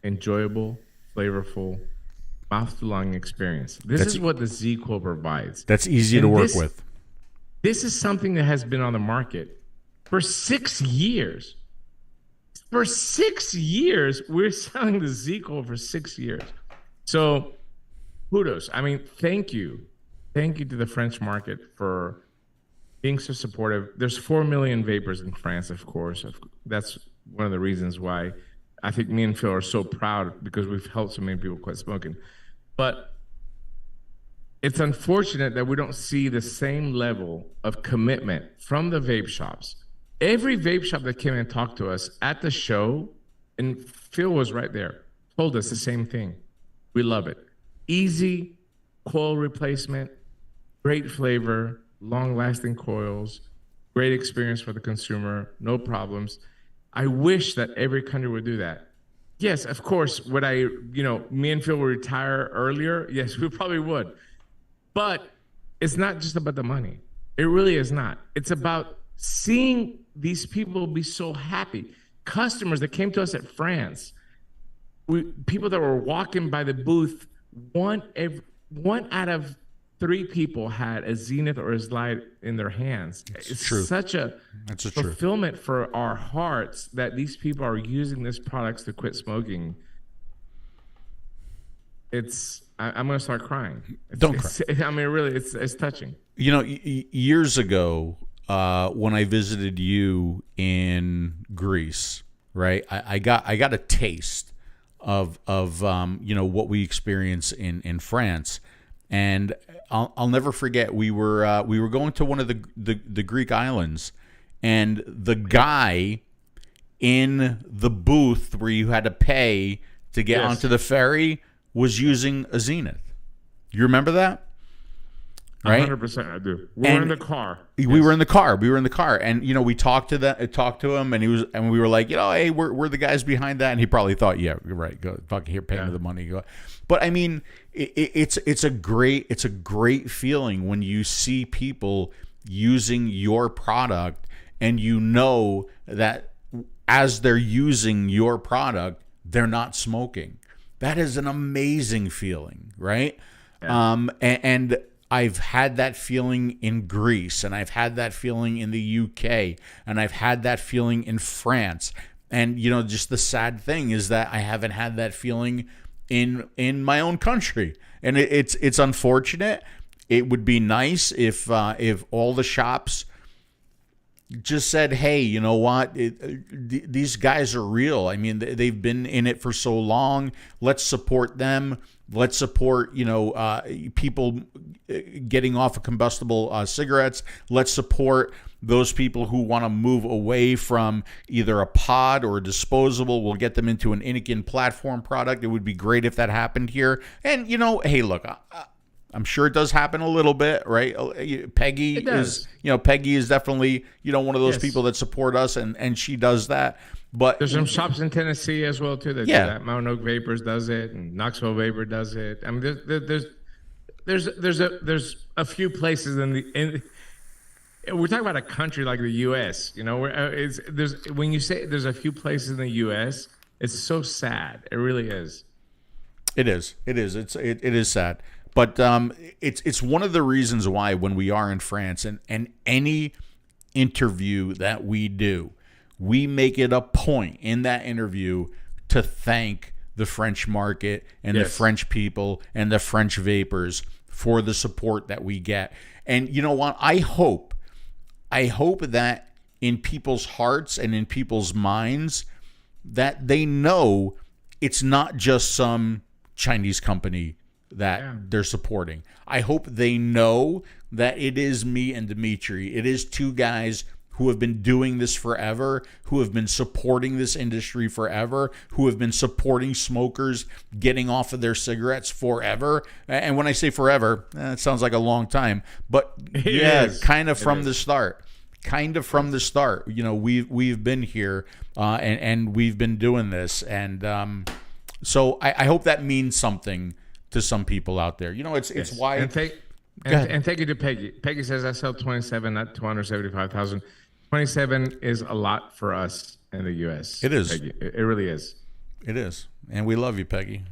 enjoyable, flavorful, mouth-to-lung experience. This is what the 𝗂𝗂𝗍 provides. That's easy to work with. This is something that has been on the market for 6 years. For 6 years, we're selling the 𝗂𝗂𝗍 for 6 years. So, kudos. I mean, thank you. Thank you to the French market for being so supportive. There's 4 million vapors in France, of course. That's one of the reasons why I think me and Phil are so proud, because we've helped so many people quit smoking. But it's unfortunate that we don't see the same level of commitment from the vape shops. Every vape shop that came and talked to us at the show, and Phil was right there, told us the same thing. We love it. Easy coil replacement, great flavor, long-lasting coils, great experience for the consumer, no problems. I wish that every country would do that. Yes, of course, would me and Phil would retire earlier? Yes, we probably would. But it's not just about the money. It really is not. It's about seeing these people be so happy. Customers that came to us at France, people that were walking by the booth, one out of 3 people had a Zenith or a Slide in their hands. It's true. Such a That's fulfillment for our hearts that these people are using these products to quit smoking. I'm going to start crying. Don't cry. I mean, really, it's touching. You know, years ago, when I visited you in Greece, right? I got a taste of what we experience in France, and I'll never forget. We were going to one of the Greek islands, and the guy in the booth where you had to pay to get onto the ferry was using a Zenith. You remember that? Right? 100% I do. We were in the car. We were in the car. And, we talked to him, and we were like, hey, we're the guys behind that. And he probably thought, yeah, you're right. Go fucking here, pay me the money. Go. But I mean, it's a great feeling when you see people using your product, and that as they're using your product, they're not smoking. That is an amazing feeling, right? Yeah. And I've had that feeling in Greece, and I've had that feeling in the UK, and I've had that feeling in France. And, just the sad thing is that I haven't had that feeling in my own country. And it's unfortunate. It would be nice if all the shops just said, hey, you know what? These guys are real. I mean, they've been in it for so long. Let's support them. Let's support, people getting off of combustible cigarettes. Let's support those people who want to move away from either a pod or a disposable. We'll get them into an Inikin platform product. It would be great if that happened here. And, hey, look, I'm sure it does happen a little bit, right? Peggy is definitely, one of those people that support us, and she does that. But there's some shops in Tennessee as well too that do that. Mountain Oak Vapors does it, and Knoxville Vapor does it. I mean, there's a few places we're talking about a country like the U.S. When you say there's a few places in the U.S., it's so sad. It really is. It is. It is sad. But it's one of the reasons why when we are in France and any interview that we do, we make it a point in that interview to thank the French market and the French people and the French vapors for the support that we get. And you know what? I hope that in people's hearts and in people's minds that they know it's not just some Chinese company that they're supporting. I hope they know that it is me and Dimitri. It is 2 guys who have been doing this forever, who have been supporting this industry forever, who have been supporting smokers getting off of their cigarettes forever. And when I say forever, it sounds like a long time, but kind of from the start. We've been here and we've been doing this. And so I hope that means something to some people out there. It's why. And thank you to Peggy. Peggy says, I sell 27, not 275,000. 27 is a lot for us in the U.S. It is. Peggy. It really is. It is. And we love you, Peggy.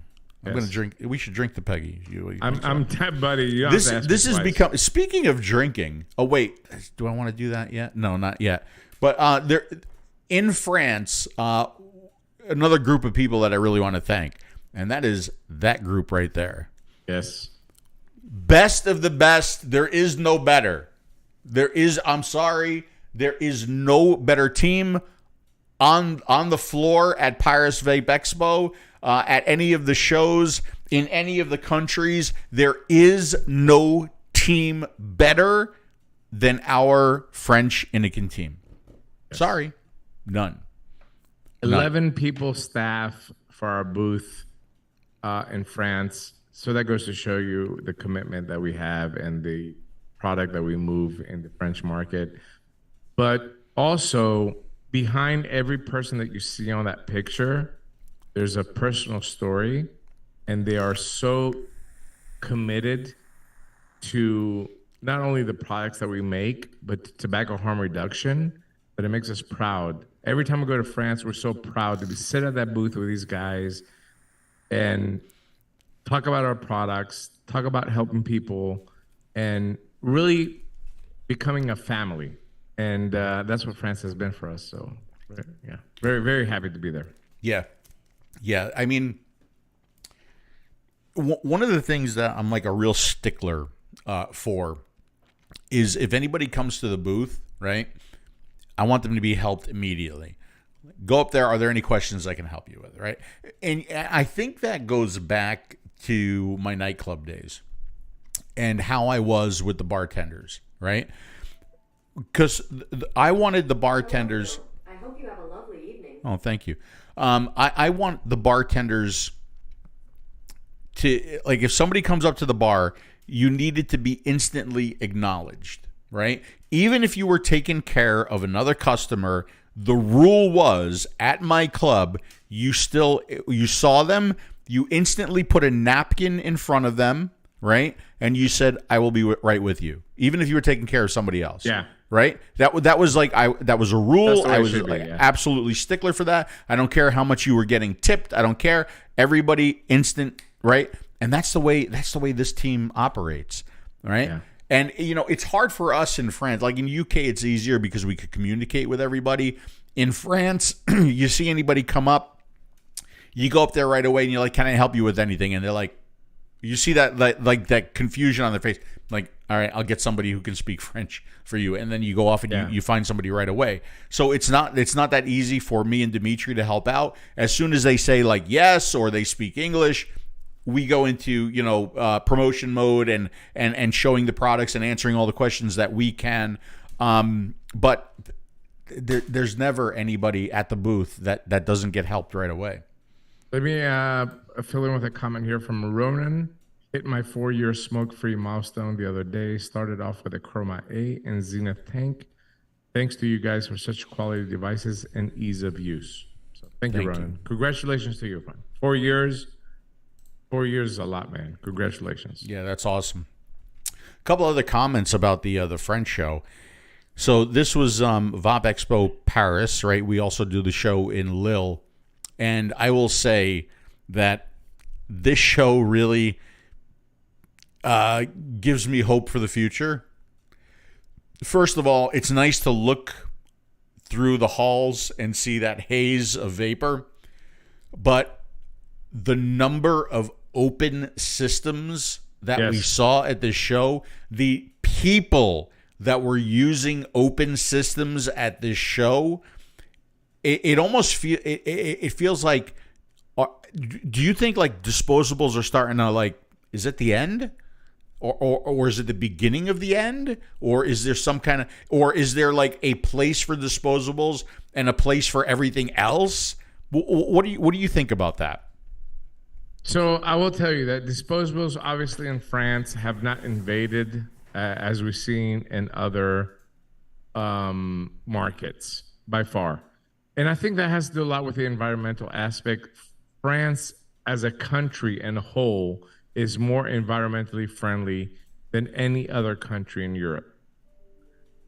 I'm going to drink. We should drink the Peggy. I'm buddy. You this has become, speaking of drinking. Oh, wait. Do I want to do that yet? No, not yet. But there, in France, another group of people that I really want to thank, and that is that group right there. Yes. Best of the best. There is no better. I'm sorry. There is no better team on the floor at Paris VapExpo, at any of the shows, in any of the countries. There is no team better than our French Innikin team. Yes. Sorry. None. 11 people staff for our booth in France. So that goes to show you the commitment that we have and the product that we move in the French market. But also, behind every person that you see on that picture, there's a personal story, and they are so committed to not only the products that we make, but tobacco harm reduction, that it makes us proud. Every time we go to France, we're so proud to be sitting at that booth with these guys and talk about our products, talk about helping people, and really becoming a family. And that's what France has been for us. So, yeah, very, very happy to be there. Yeah. Yeah. I mean, one of the things that I'm like a real stickler for is if anybody comes to the booth, right, I want them to be helped immediately. Go up there. Are there any questions I can help you with, right? And I think that goes back to my nightclub days and how I was with the bartenders, right? Because I wanted the bartenders. I hope you have a lovely evening. Oh, thank you. I want the bartenders to, like, if somebody comes up to the bar, you needed to be instantly acknowledged, right? Even if you were taking care of another customer, the rule was at my club, you saw them, you instantly put a napkin in front of them, right? And you said, I will be right with you. Even if you were taking care of somebody else. Yeah. Right? That was like, that was a rule. I was like yeah. absolutely stickler for that. I don't care how much you were getting tipped. I don't care. Everybody instant, right? And that's the way this team operates, right? Yeah. And it's hard for us in France. Like in UK, it's easier because we could communicate with everybody. In France, you see anybody come up, you go up there right away and you're like, can I help you with anything? And they're like, you see that confusion on their face. Like, all right, I'll get somebody who can speak French for you. And then you go off and you find somebody right away. So it's not that easy for me and Dimitri to help out. As soon as they say like yes, or they speak English, we go into, promotion mode and showing the products and answering all the questions that we can. But there's never anybody at the booth that doesn't get helped right away. Let me fill in with a comment here from Ronan. Hit my 4-year smoke-free milestone the other day. Started off with a Chroma A and Zenith tank. Thanks to you guys for such quality devices and ease of use. So thank you, Ronan. Congratulations to you, friend. 4 years. 4 years is a lot, man. Congratulations. Yeah, that's awesome. A couple other comments about the French show. So this was VapExpo Paris, right? We also do the show in Lille. And I will say that this show really gives me hope for the future. First of all, it's nice to look through the halls and see that haze of vapor. But the number of open systems that we saw at this show, the people that were using open systems at this show, it almost feels like, do you think like disposables are starting to like, is it the end? Or is it the beginning of the end? Or is there some kind of, or is there like a place for disposables and a place for everything else? What do you think about that? So I will tell you that disposables, obviously in France, have not invaded as we've seen in other markets by far. And I think that has to do a lot with the environmental aspect. France as a country and a whole is more environmentally friendly than any other country in Europe.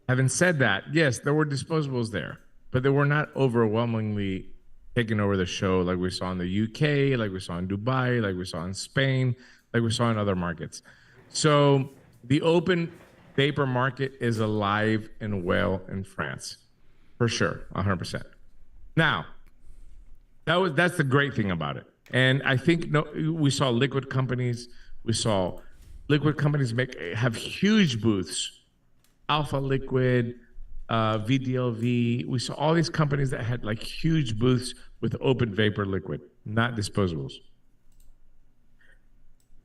Having said that, yes, there were disposables there, but they were not overwhelmingly taking over the show like we saw in the UK, like we saw in Dubai, like we saw in Spain, like we saw in other markets. So the open vapor market is alive and well in France, for sure, 100%. Now, that's the great thing about it. And I think we saw liquid companies have huge booths. Alpha Liquid, VDLV. We saw all these companies that had like huge booths with open vapor liquid, not disposables.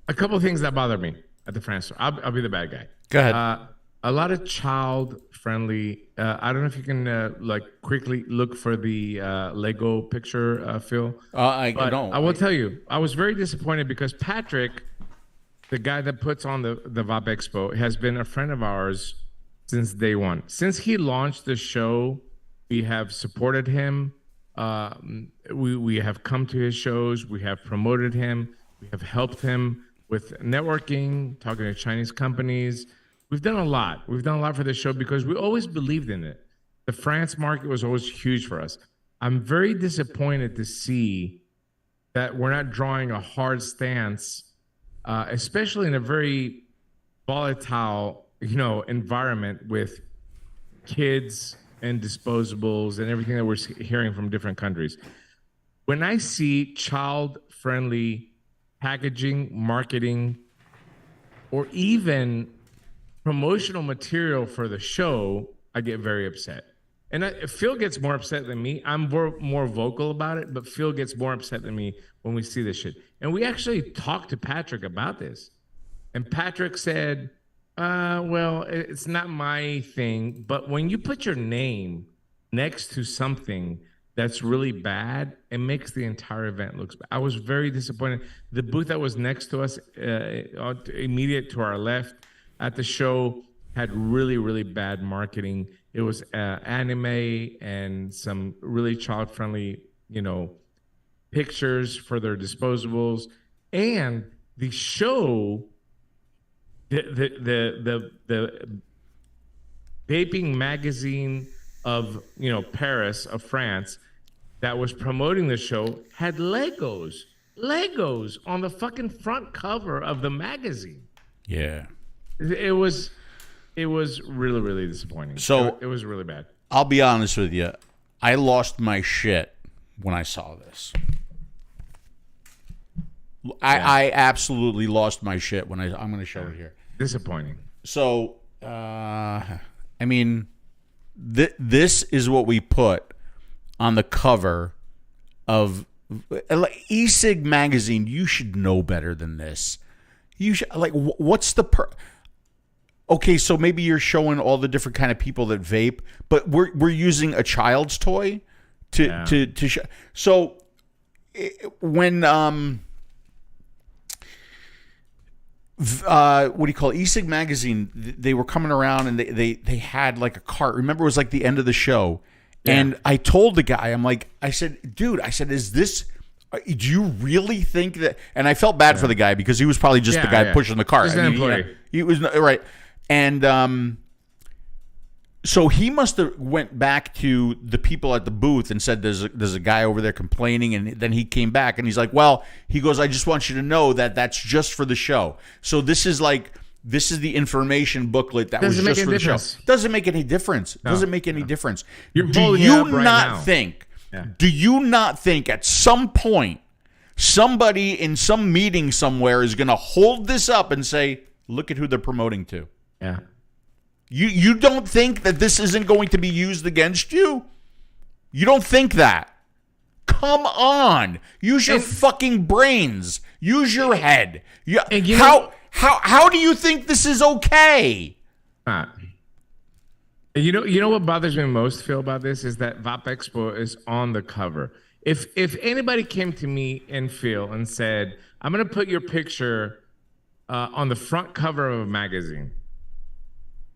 A couple of things that bother me at the France store. I'll be the bad guy. Go ahead. A lot of child-friendly. I don't know if you can like quickly look for the Lego picture, Phil. I don't. I will tell you, I was very disappointed because Patrick, the guy that puts on the VapExpo, has been a friend of ours since day one. Since he launched the show, we have supported him. We have come to his shows. We have promoted him. We have helped him with networking, talking to Chinese companies. We've done a lot. We've done a lot for the show because we always believed in it. The France market was always huge for us. I'm very disappointed to see that we're not drawing a hard stance, especially in a very volatile environment with kids and disposables and everything that we're hearing from different countries. When I see child-friendly packaging, marketing, or even promotional material for the show, I get very upset. And Phil gets more upset than me. I'm more vocal about it, but Phil gets more upset than me when we see this shit. And we actually talked to Patrick about this. And Patrick said, well, it's not my thing, but when you put your name next to something that's really bad, it makes the entire event look bad. I was very disappointed. The booth that was next to us, immediate to our left at the show, had really, really bad marketing. It was anime and some really child-friendly, pictures for their disposables. And the show, the vaping magazine of Paris, of France, that was promoting the show had Legos on the fucking front cover of the magazine. Yeah, it was really, really disappointing. So it was really bad. I'll be honest with you, I lost my shit when I saw this. I absolutely lost my shit when I'm going to show it here. Disappointing. So, I mean, this is what we put on the cover of 𝗍𝗵𝗂 magazine. You should know better than this. You should, what's the okay, so maybe you're showing all the different kind of people that vape, but we're using a child's toy to show. So when what do you call it? 𝗍𝗵𝗂 magazine, they were coming around and they had like a cart. Remember, it was like the end of the show. Yeah. And I told the guy, I said, dude, is this, do you really think that? And I felt bad for the guy because he was probably just the guy pushing the cart. Just an employee. He was right. And so he must have went back to the people at the booth and said, there's a guy over there complaining. And then he came back and he's like, well, he goes, I just want you to know that that's just for the show. So this is the information booklet that was just for the show. Doesn't make any difference. No, doesn't make any difference. You're Do you not think at some point somebody in some meeting somewhere is going to hold this up and say, look at who they're promoting to? Yeah. You don't think that this isn't going to be used against you? You don't think that? Come on. Use your fucking brains. Use your head. How do you think this is okay? You know what bothers me most, Phil, about this is that VapExpo is on the cover. If anybody came to me and Phil and said, I'm going to put your picture on the front cover of a magazine,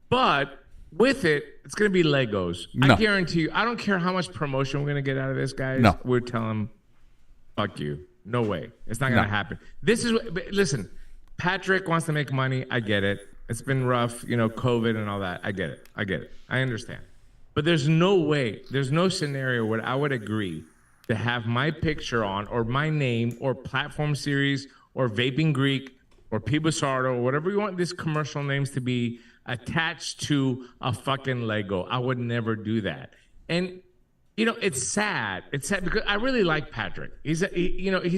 but with it, it's going to be Legos. No. I guarantee you, I don't care how much promotion we're going to get out of this, guys. No. We're telling them, fuck you. No way. It's not going to happen. Listen, Patrick wants to make money. I get it. It's been rough, COVID and all that. I get it. I understand. But there's no way, there's no scenario where I would agree to have my picture on, or my name, or Platform Series, or Vaping Greek, or 𝗶𝗄𝗎 or whatever you want these commercial names to be, attached to a fucking Lego. I would never do that. And it's sad. It's sad because I really like Patrick. He's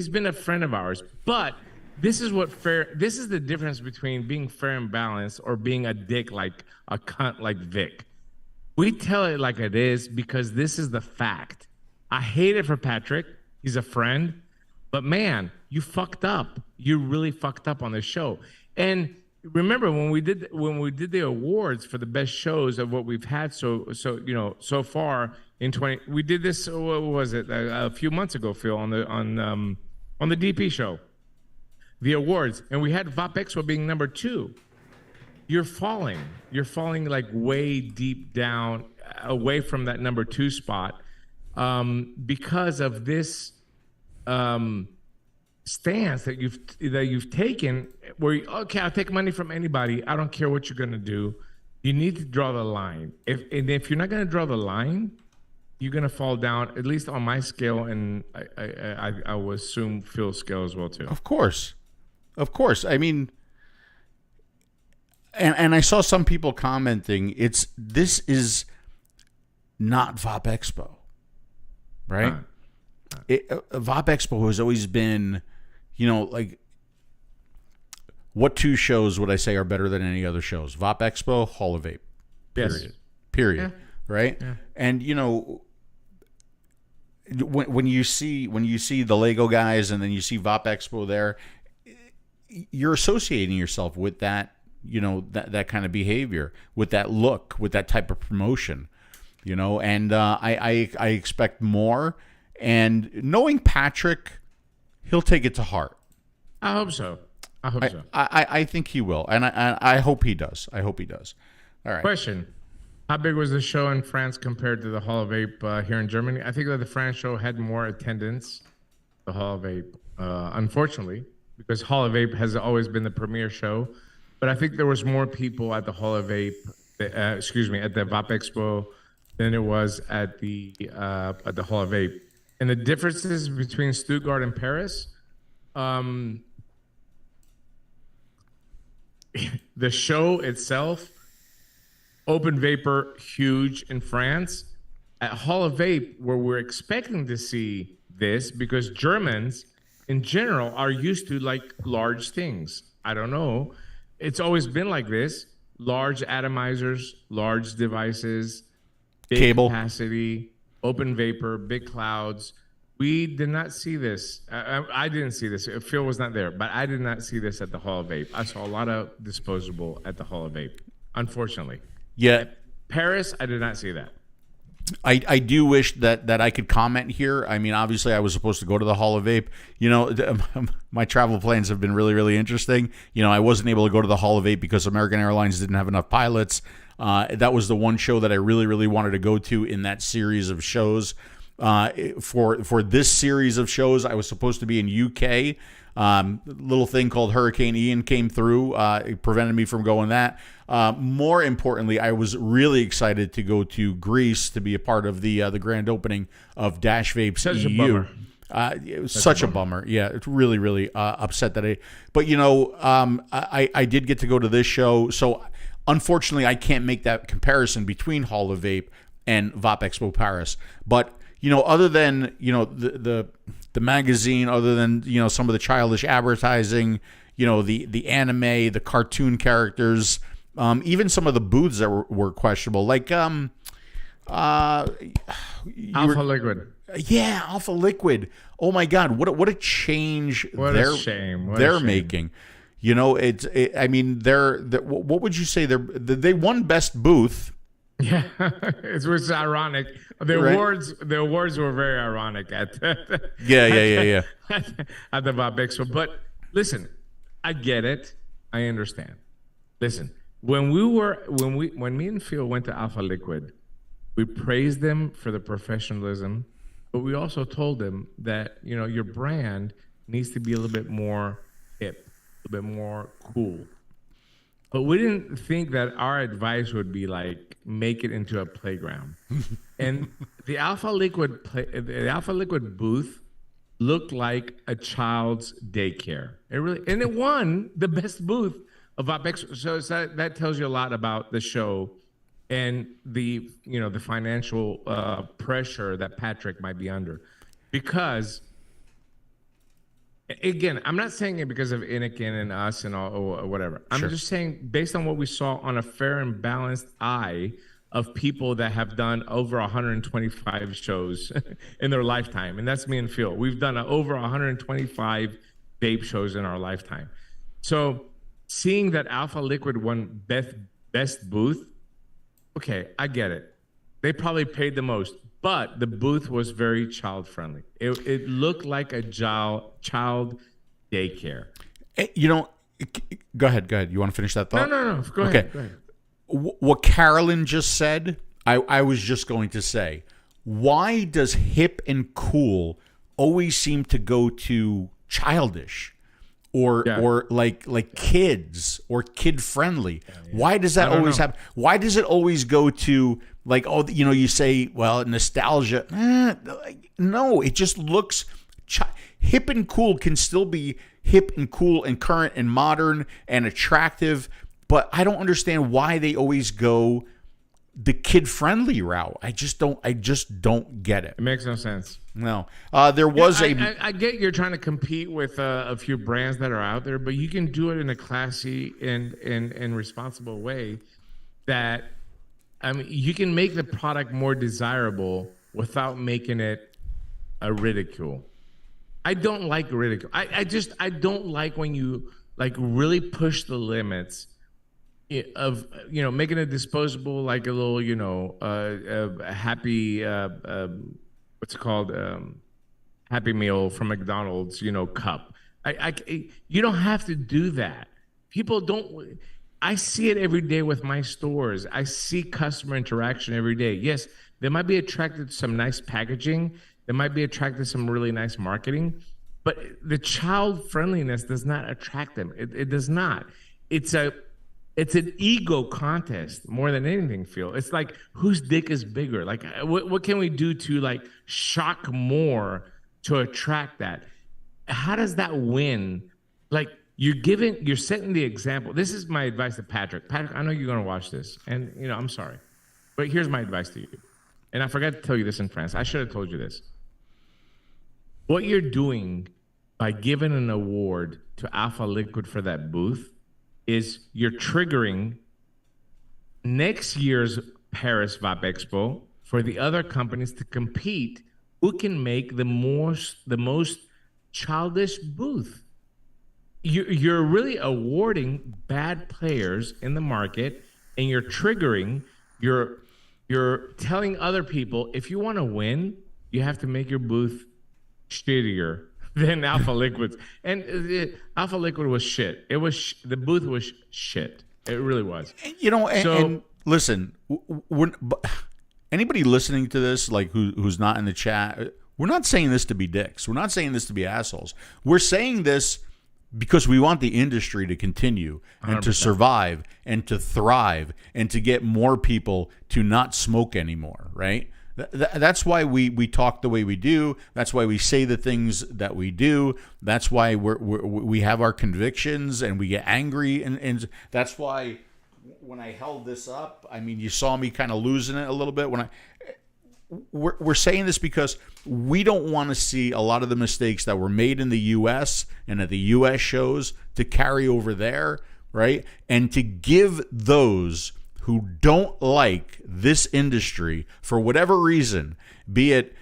been a friend of ours. But this is the difference between being fair and balanced or being a dick like a cunt like Vic. We tell it like it is because this is the fact. I hate it for Patrick. He's a friend. But man, you fucked up. You really fucked up on this show. And remember when we did the awards for the best shows of what we've had so far in 20, we did this, what was it, a few months ago, Phil, on the DP show, the awards, and we had VapExpo being number 2. You're falling like way deep down, away from that number 2 spot, because of this stance that you've taken, where I'll take money from anybody. I don't care what you're gonna do. You need to draw the line. If you're not gonna draw the line, you're gonna fall down, at least on my scale, and I would assume Phil's scale as well too. Of course. I mean, and I saw some people commenting, this is not VapExpo, right? VapExpo has always been, like, what 2 shows would I say are better than any other shows? VapExpo, Hall of Vape. Period. Yeah. Right? Yeah. And when you see the Lego guys and then you see VapExpo there, you're associating yourself with that, that kind of behavior, with that look, with that type of promotion, and I expect more. And knowing Patrick, he'll take it to heart. I hope so. I think he will, and I hope he does. All right. Question: how big was the show in France compared to the Hall of Vape here in Germany? I think that the France show had more attendance. The Hall of Vape, unfortunately, because Hall of Vape has always been the premier show, but I think there was more people at the Hall of Vape, at the VapExpo, than it was at the Hall of Vape. And the differences between Stuttgart and Paris, the show itself, open vapor, huge in France. At Hall of Vape, where we're expecting to see this, because Germans in general are used to like large things. I don't know. It's always been like this. Large atomizers, large devices, big cable capacity, open vapor, big clouds. We did not see this. I didn't see this. Phil was not there, but I did not see this at the Hall of Vape. I saw a lot of disposable at the Hall of Vape, unfortunately. Yeah. At Paris, I did not see that. I do wish that I could comment here. I mean, obviously, I was supposed to go to the Hall of Vape. My travel plans have been really, really interesting. I wasn't able to go to the Hall of Vape because American Airlines didn't have enough pilots. That was the one show that I really, really wanted to go to in that series of shows. For this series of shows, I was supposed to be in UK. Little thing called Hurricane Ian came through. It prevented me from going that. More importantly, I was really excited to go to Greece to be a part of the grand opening of Dash Vape's Such EU. a bummer. It was such a bummer. Yeah, it's really, really upset that But I did get to go to this show, so unfortunately, I can't make that comparison between Hall of Vape and VapExpo Paris. But other than the magazine, other than some of the childish advertising, the anime, the cartoon characters, even some of the booths that were questionable, like Alpha Liquid. Yeah, Alpha Liquid. Oh my God, what a change! What a shame. They're making. I mean, what would you say? They won best booth. Yeah, it was ironic. The awards were very ironic at yeah. At the VapExpo. But listen, I get it. I understand. Listen, when me and Phil went to Alpha Liquid, we praised them for the professionalism, but we also told them that your brand needs to be a little bit more hip, a little bit more cool. But we didn't think that our advice would be like make it into a playground. And the Alpha Liquid booth looked like a child's daycare. It won the best booth of VapExpo. So that tells you a lot about the show and the financial pressure that Patrick might be under, because. Again, I'm not saying it because of Anakin and us and all or whatever. I'm just saying based on what we saw on a fair and balanced eye of people that have done over 125 shows in their lifetime. And that's me and Phil. We've done over 125 vape shows in our lifetime. So seeing that Alpha Liquid won best booth, okay, I get it. They probably paid the most. But the booth was very child friendly. It looked like a child daycare. Go ahead. You want to finish that thought? No. Go ahead. What Carolyn just said, I was just going to say, why does hip and cool always seem to go to childish or like kids or kid friendly? Why does that always happen? Why does it always go to like, you say, well, nostalgia? No, it just looks hip and cool can still be hip and cool and current and modern and attractive, but I don't understand why they always go the kid-friendly route. I just don't get it. It makes no sense. No. There was I get you're trying to compete with a few brands that are out there, but you can do it in a classy and responsible way that, I mean, you can make the product more desirable without making it a ridicule. I don't like ridicule. I don't like when you like really push the limits of making a disposable like a little a happy what's it called Happy Meal from McDonald's cup. You don't have to do that. People don't. I see it every day with my stores. I see customer interaction every day. Yes, they might be attracted to some nice packaging. They might be attracted to some really nice marketing, but the child friendliness does not attract them. It does not. It's an ego contest more than anything, Phil. It's like whose dick is bigger. Like what can we do to like shock more to attract that? How does that win? Like you're setting the example. This is my advice to Patrick. Patrick, I know you're going to watch this, and I'm sorry, but here's my advice to you. And I forgot to tell you this in France. I should have told you this. What you're doing by giving an award to Alpha Liquid for that booth is you're triggering next year's Paris VapExpo for the other companies to compete who can make the most childish booth. You're really awarding bad players in the market, and you're triggering, you're telling other people, if you want to win, you have to make your booth shittier than Alpha Liquid's. And Alpha Liquid was shit. It was the booth was shit. It really was. And listen, anybody listening to this, like who's not in the chat, we're not saying this to be dicks. We're not saying this to be assholes. We're saying this because we want the industry to continue and 100%. To survive and to thrive and to get more people to not smoke anymore, right? That's why we talk the way we do. That's why we say the things that we do. That's why we have our convictions and we get angry. And that's why when I held this up, I mean, you saw me kind of losing it a little bit. We're saying this because we don't want to see a lot of the mistakes that were made in the U.S. and at the U.S. shows to carry over there, right? And to give those who don't like this industry for whatever reason, be it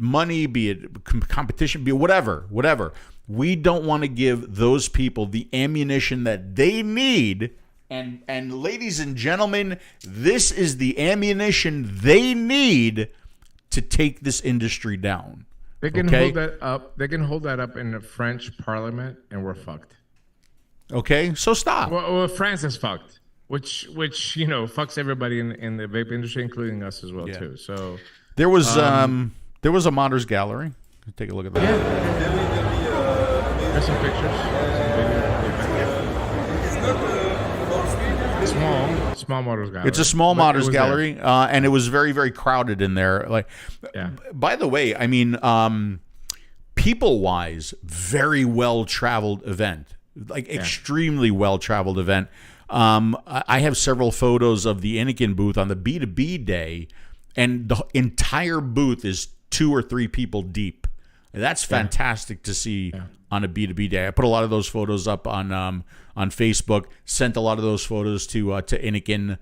money, be it competition, be it whatever. We don't want to give those people the ammunition that they need. And ladies and gentlemen, this is the ammunition they need to take this industry down. They can hold that up. They can hold that up in the French Parliament, and we're fucked. Okay, so stop. Well, France is fucked, which fucks everybody in the vape industry, including us as well too. So there was a modders gallery. Take a look at that. There's some pictures. Some video. small models gallery. It's a small models gallery, and it was very, very crowded in there. Like, by the way, I mean, people-wise, very well-traveled event, like extremely well-traveled event. I have several photos of the Inikin booth on the B2B day, and the entire booth is 2 or 3 people deep. That's fantastic to see on a B2B day. I put a lot of those photos up on Facebook, sent a lot of those photos to Inikin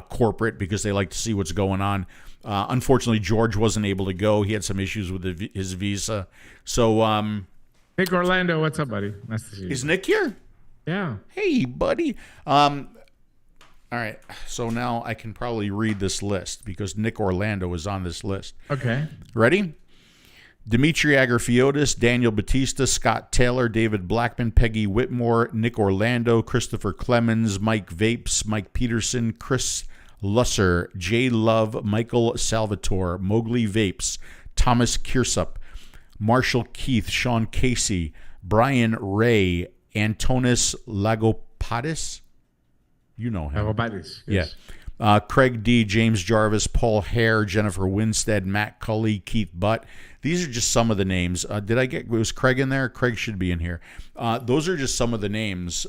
corporate because they like to see what's going on. Unfortunately, George wasn't able to go. He had some issues with his visa. So, Nick Orlando, what's up, buddy? Nice to see you. Is Nick here? Yeah. Hey, buddy. All right. So now I can probably read this list because Nick Orlando is on this list. Okay. Ready? Dimitri Agrafiotis, Daniel Batista, Scott Taylor, David Blackman, Peggy Whitmore, Nick Orlando, Christopher Clemens, Mike Vapes, Mike Peterson, Chris Lusser, Jay Love, Michael Salvatore, Mowgli Vapes, Thomas Kirsup, Marshall Keith, Sean Casey, Brian Ray, Antonis Lagopadis. You know him. Lagopadis, yes. Yeah. Craig D., James Jarvis, Paul Hare, Jennifer Winstead, Matt Cully, Keith Butt. These are just some of the names. Was Craig in there? Craig should be in here. Those are just some of the names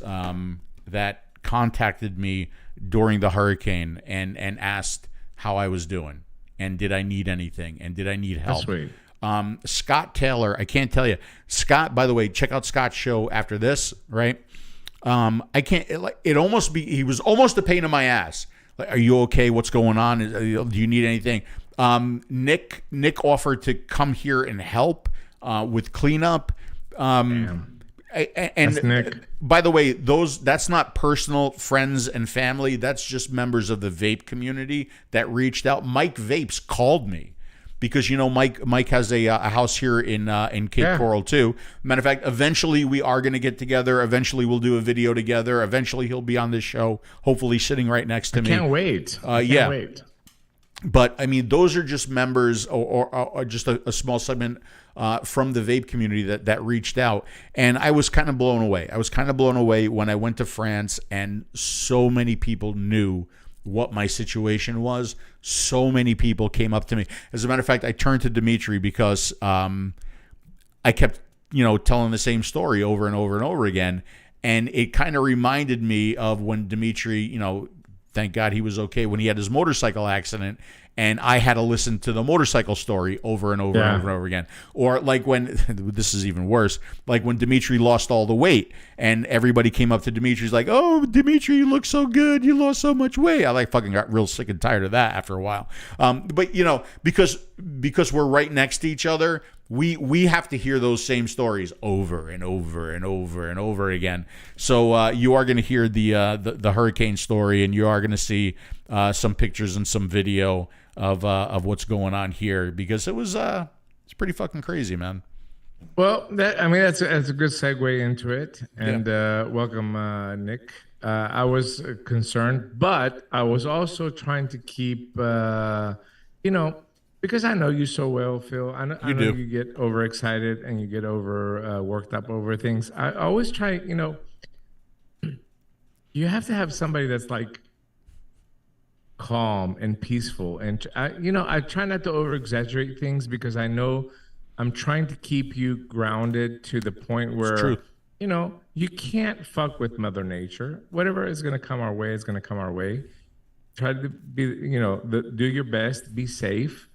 that contacted me during the hurricane and asked how I was doing and did I need anything and did I need help. That's sweet. Scott Taylor, I can't tell you. Scott, by the way, check out Scott's show after this, right? I can't, he was almost a pain in my ass. Like, are you okay? What's going on? Do you need anything? Nick offered to come here and help with cleanup. And Nick. By the way, that's not personal friends and family. That's just members of the vape community that reached out. Mike Vapes called me because Mike has a house here in Cape Coral too. Matter of fact, eventually we are going to get together. Eventually we'll do a video together. Eventually he'll be on this show. Hopefully sitting right next to me. Can't wait. Can't wait. But I mean, those are just members or just a small segment from the vape community that reached out. And I was kind of blown away. I was kind of blown away when I went to France and so many people knew what my situation was. So many people came up to me. As a matter of fact, I turned to Dimitri because I kept, telling the same story over and over and over again. And it kind of reminded me of when Dimitri, thank God he was okay, when he had his motorcycle accident and I had to listen to the motorcycle story over and over and over and over again. Or like when, this is even worse, like when Dimitri lost all the weight and everybody came up to Dimitri's like, oh, Dimitri, you look so good. You lost so much weight. I fucking got real sick and tired of that after a while. But, because we're right next to each other, we have to hear those same stories over and over and over and over again. So you are going to hear the hurricane story, and you are going to see some pictures and some video of what's going on here because it's pretty fucking crazy, man. Well, that's a good segue into it, and welcome, Nick. I was concerned, but I was also trying to keep, because I know you so well, Phil. I know you get overexcited and you get worked up over things. I always try, you have to have somebody that's like calm and peaceful. And, I try not to over-exaggerate things because I know I'm trying to keep you grounded to the point where, you can't fuck with Mother Nature. Whatever is going to come our way is going to come our way. Try to be, do your best, be safe.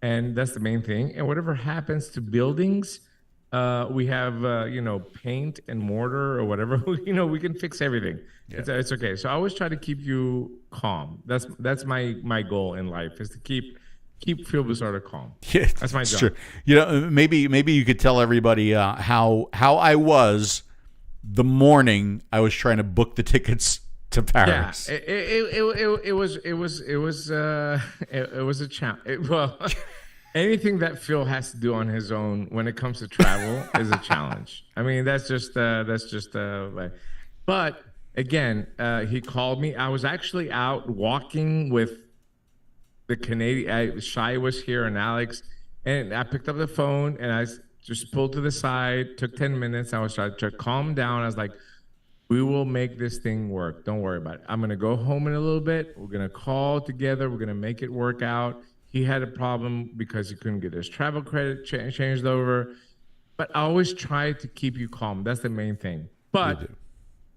And that's the main thing. And whatever happens to buildings, we have, paint and mortar or whatever, we can fix everything. Yeah. It's okay. So I always try to keep you calm. That's my goal in life is to keep 𝗵𝗄𝗄 calm. Yeah, that's my job. True. Maybe you could tell everybody how I was the morning I was trying to book the tickets to Paris. Yeah, it was a challenge. Well, anything that Phil has to do on his own when it comes to travel is a challenge. I mean, that's just but again, he called me. I was actually out walking with the Canadian. 𝗫 was here and Alex, and I picked up the phone and I just pulled to the side. Took 10 minutes. I was trying to calm down. I was like, We will make this thing work. Don't worry about it. I'm going to go home in a little bit. We're going to call together. We're going to make it work out. He had a problem because he couldn't get his travel credit changed over. But I always try to keep you calm. That's the main thing. But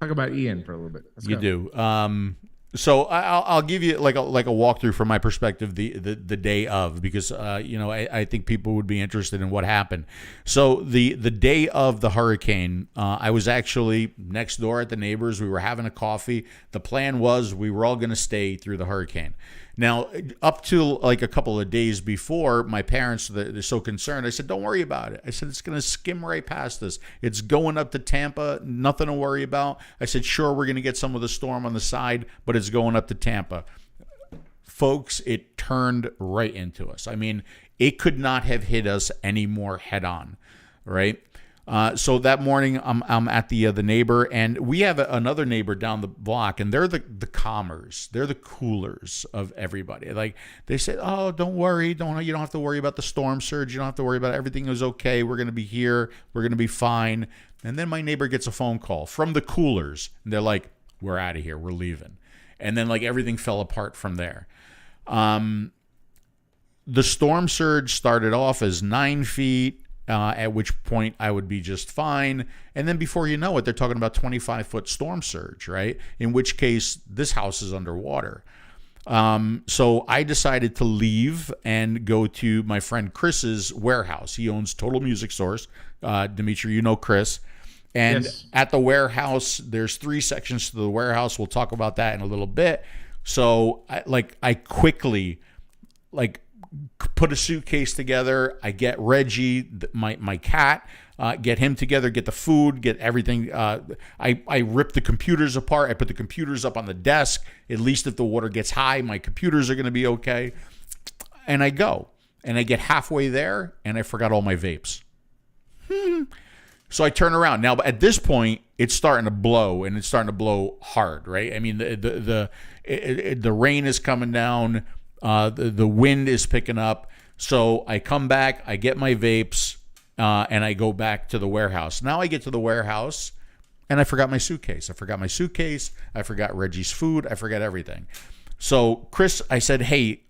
talk about Ian for a little bit. Let's go. Do. So I'll give you like a walkthrough from my perspective the day of, because I think people would be interested in what happened. So the day of the hurricane, I was actually next door at the neighbors. We were having a coffee. The plan was we were all going to stay through the hurricane. Now, up to like a couple of days before, my parents, they're so concerned. I said, don't worry about it. I said, it's going to skim right past us. It's going up to Tampa. Nothing to worry about. I said, sure, we're going to get some of the storm on the side, but it's going up to Tampa. Folks, it turned right into us. I mean, it could not have hit us any more head on, right? So that morning, I'm at the neighbor, and we have another neighbor down the block, and they're the calmers. They're the coolers of everybody. Like, they said, oh, don't worry. You don't have to worry about the storm surge. You don't have to worry about it. Everything is okay. We're going to be here. We're going to be fine. And then my neighbor gets a phone call from the coolers, and they're like, we're out of here. We're leaving. And then, like, everything fell apart from there. The storm surge started off as 9 feet. At which point I would be just fine. And then before you know it, they're talking about 25-foot storm surge, right? In which case, this house is underwater. So I decided to leave and go to my friend Chris's warehouse. He owns Total Music Source. Dimitri, you know Chris. And yes. At the warehouse, there's 3 sections to the warehouse. We'll talk about that in a little bit. So I quickly, put a suitcase together. I get Reggie, my cat, get him together, get the food, get everything. I rip the computers apart. I put the computers up on the desk. At least if the water gets high, my computers are going to be okay. And I go. And I get halfway there, and I forgot all my vapes. So I turn around. Now, at this point, it's starting to blow, and it's starting to blow hard, right? I mean, the rain is coming down. The wind is picking up. So I come back, I get my vapes, and I go back to the warehouse. Now I get to the warehouse, and I forgot my suitcase. I forgot Reggie's food. I forgot everything. So Chris, I said, hey,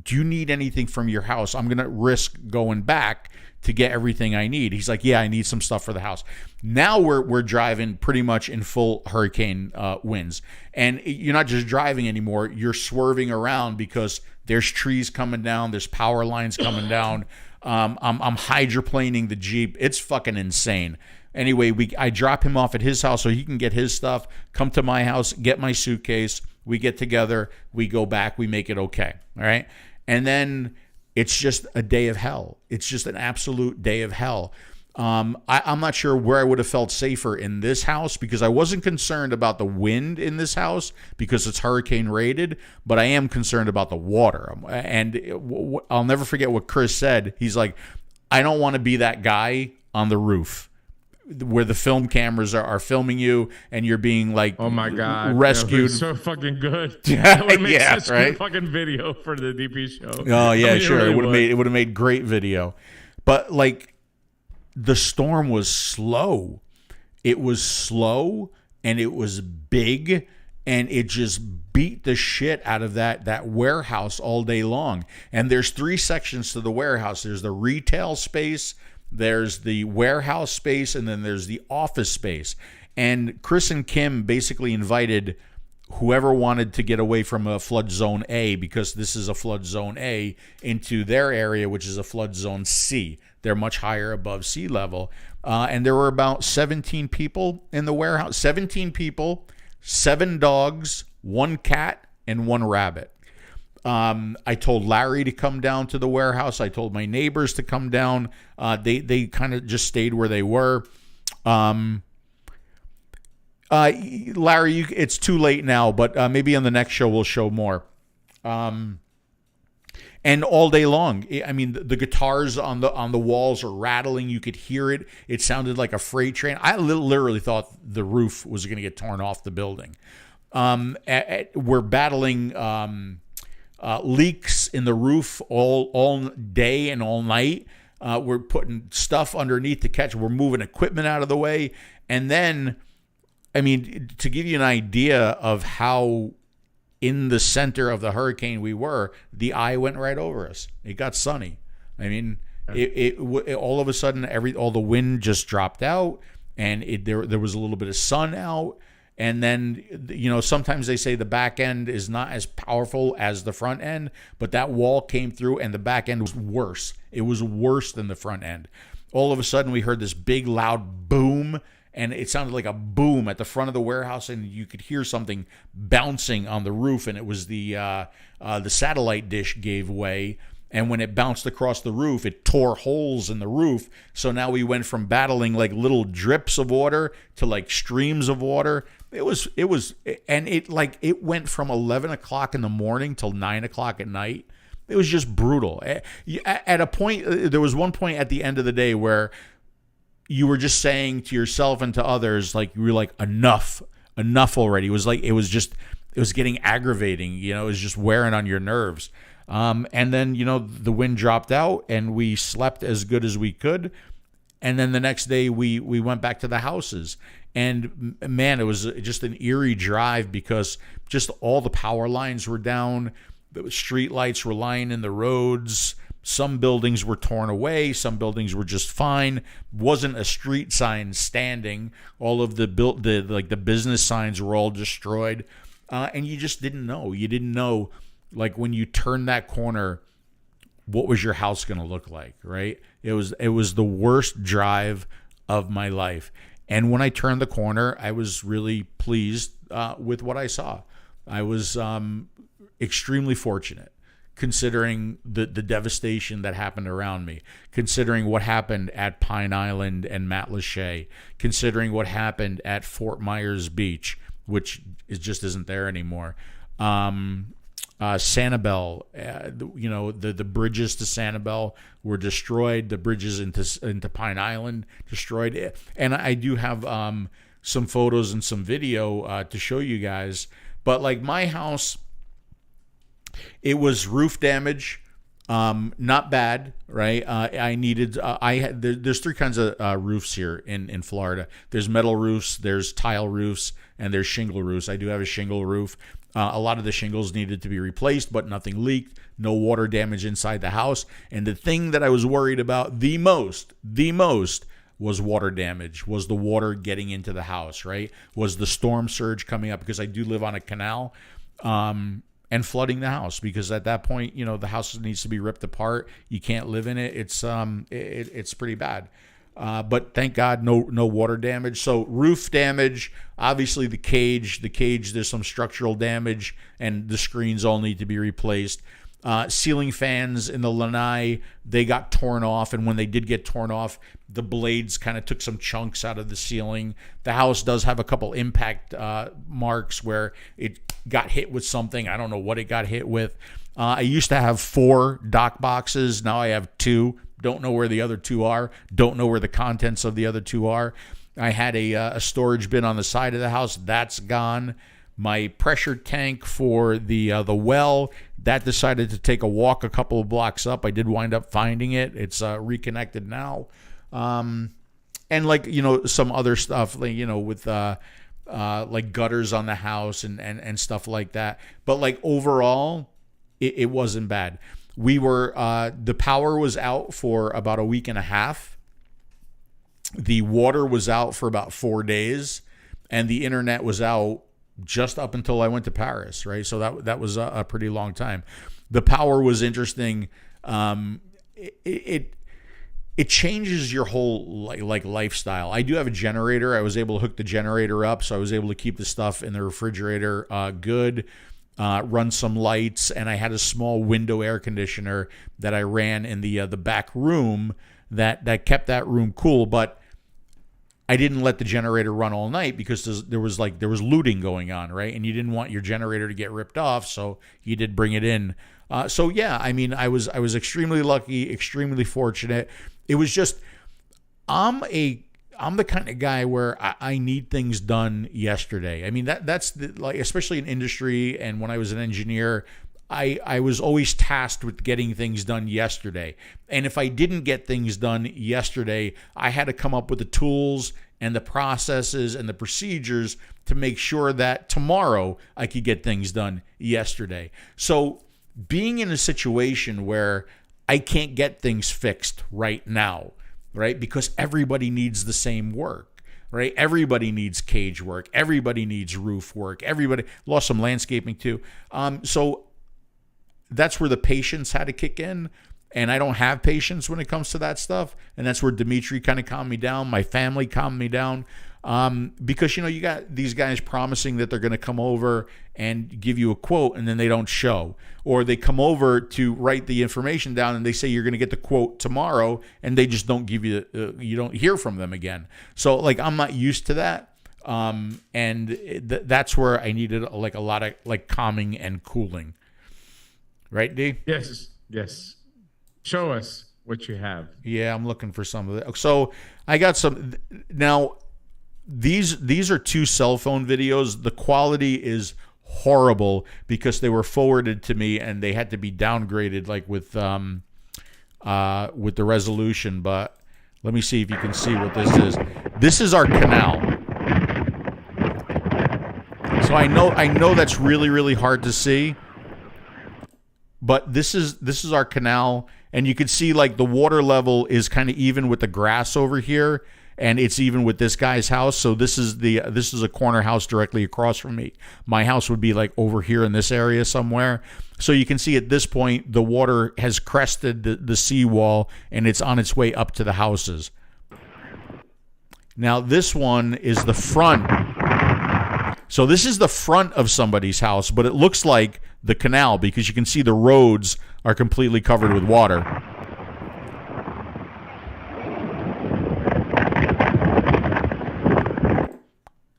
do you need anything from your house? I'm going to risk going back to get everything I need. He's like, yeah, I need some stuff for the house. Now we're driving pretty much in full hurricane winds. And you're not just driving anymore. You're swerving around because there's trees coming down. There's power lines coming down. I'm hydroplaning the Jeep. It's fucking insane. Anyway, I drop him off at his house so he can get his stuff, come to my house, get my suitcase. We get together. We go back. We make it okay. All right. And then it's just a day of hell. It's just an absolute day of hell. I'm not sure where I would have felt safer in this house, because I wasn't concerned about the wind in this house because it's hurricane rated, but I am concerned about the water. And I'll never forget what Chris said. He's like, I don't want to be that guy on the roof where the film cameras are filming you and you're being like, oh my God, rescued. So fucking good. Yeah, Such right. good fucking video for the DP show. Oh yeah, I mean, sure. It It would have made great video. But like, the storm was slow. It was slow and it was big, and it just beat the shit out of that warehouse all day long. And there's 3 sections to the warehouse. There's the retail space, there's the warehouse space, and then there's the office space. And Chris and Kim basically invited whoever wanted to get away from a flood zone A, because this is a flood zone A, into their area, which is a flood zone C. They're much higher above sea level. And there were about 17 people in the warehouse. 17 people, 7 dogs, 1 cat, and 1 rabbit. I told Larry to come down to the warehouse. I told my neighbors to come down. They kind of just stayed where they were. Larry, it's too late now, but maybe on the next show we'll show more. And all day long, I mean, the guitars on the walls are rattling. You could hear it. It sounded like a freight train. I literally thought the roof was going to get torn off the building. We're battling leaks in the roof all day and all night. We're putting stuff underneath to catch. We're moving equipment out of the way, and then I mean, to give you an idea of how in the center of the hurricane we were, the eye went right over us. It got sunny. I mean, it all of a sudden, all the wind just dropped out, and there was a little bit of sun out. And then, sometimes they say the back end is not as powerful as the front end, but that wall came through and the back end was worse. It was worse than the front end. All of a sudden, we heard this big, loud boom, and it sounded like a boom at the front of the warehouse, and you could hear something bouncing on the roof, and it was the satellite dish gave way. And when it bounced across the roof, it tore holes in the roof. So now we went from battling like little drips of water to like streams of water. It went from 11 o'clock in the morning till 9 o'clock at night. It was just brutal. At a point, there was one point at the end of the day where you were just saying to yourself and to others, like, you were like, enough already. It was getting aggravating. It was just wearing on your nerves. And then, the wind dropped out and we slept as good as we could. And then the next day we went back to the houses. And man, it was just an eerie drive because just all the power lines were down. The street lights were lying in the roads. Some buildings were torn away. Some buildings were just fine. Wasn't a street sign standing. All of the business signs were all destroyed. And you just didn't know. You didn't know, like, when you turned that corner, what was your house going to look like, right? It was the worst drive of my life. And when I turned the corner, I was really pleased with what I saw. I was extremely fortunate, considering the devastation that happened around me, considering what happened at Pine Island and Matlacha, considering what happened at Fort Myers Beach, which just isn't there anymore. Sanibel, the bridges to Sanibel were destroyed. The bridges into Pine Island destroyed. And I do have some photos and some video to show you guys. But like my house, it was roof damage, not bad, right? There's three kinds of roofs here in Florida. There's metal roofs, there's tile roofs, and there's shingle roofs. I do have a shingle roof. A lot of the shingles needed to be replaced, but nothing leaked, no water damage inside the house. And the thing that I was worried about the most was water damage, was the water getting into the house, right? Was the storm surge coming up, because I do live on a canal, and flooding the house, because at that point, the house needs to be ripped apart. You can't live in it. It's pretty bad. But thank God, no water damage. So roof damage, obviously the cage, there's some structural damage, and the screens all need to be replaced. Ceiling fans in the lanai, they got torn off, and when they did get torn off, the blades kind of took some chunks out of the ceiling. The house does have a couple impact marks where it got hit with something. I don't know what it got hit with. I used to have 4 dock boxes. Now I have 2. Don't know where the other 2 are. Don't know where the contents of the other 2 are. I had a storage bin on the side of the house. That's gone. My pressure tank for the well, that decided to take a walk a couple of blocks up. I did wind up finding it. It's reconnected now. And some other stuff, with like gutters on the house and stuff like that. But like overall, it wasn't bad. We were the power was out for about a week and a half. The water was out for about 4 days, and the internet was out just up until I went to Paris, right? So that was a pretty long time. The power was interesting. It changes your whole lifestyle. I do have a generator. I was able to hook the generator up, so I was able to keep the stuff in the refrigerator good. Run some lights, and I had a small window air conditioner that I ran in the back room that kept that room cool. But I didn't let the generator run all night because there was looting going on, right? And you didn't want your generator to get ripped off, so you did bring it in. So yeah, I mean, I was extremely lucky, extremely fortunate. It was just I'm the kind of guy where I need things done yesterday. I mean, that's especially in industry, and when I was an engineer, I was always tasked with getting things done yesterday. And if I didn't get things done yesterday, I had to come up with the tools and the processes and the procedures to make sure that tomorrow I could get things done yesterday. So being in a situation where I can't get things fixed right now, right? Because everybody needs the same work, right? Everybody needs cage work. Everybody needs roof work. Everybody lost some landscaping too. So that's where the patience had to kick in. And I don't have patience when it comes to that stuff. And that's where Dimitri kind of calmed me down. My family calmed me down. Because, you got these guys promising that they're going to come over and give you a quote, and then they don't show. Or they come over to write the information down, and they say you're going to get the quote tomorrow, and they just don't give you, you don't hear from them again. So, I'm not used to that. That's where I needed, a lot of, calming and cooling. Right, D? Yes. Show us what you have. Yeah, I'm looking for some of it. So I got some. Now, these are 2 cell phone videos. The quality is horrible because they were forwarded to me and they had to be downgraded, with the resolution. But let me see if you can see what this is. This is our canal. So I know that's really, really hard to see. But this is our canal, and you can see the water level is kind of even with the grass over here, and it's even with this guy's house. So this is a corner house directly across from me. My house would be over here in this area somewhere. So you can see at this point the water has crested the seawall, and it's on its way up to the houses. Now this one is the front. So this is the front of somebody's house, but it looks like the canal because you can see the roads are completely covered with water.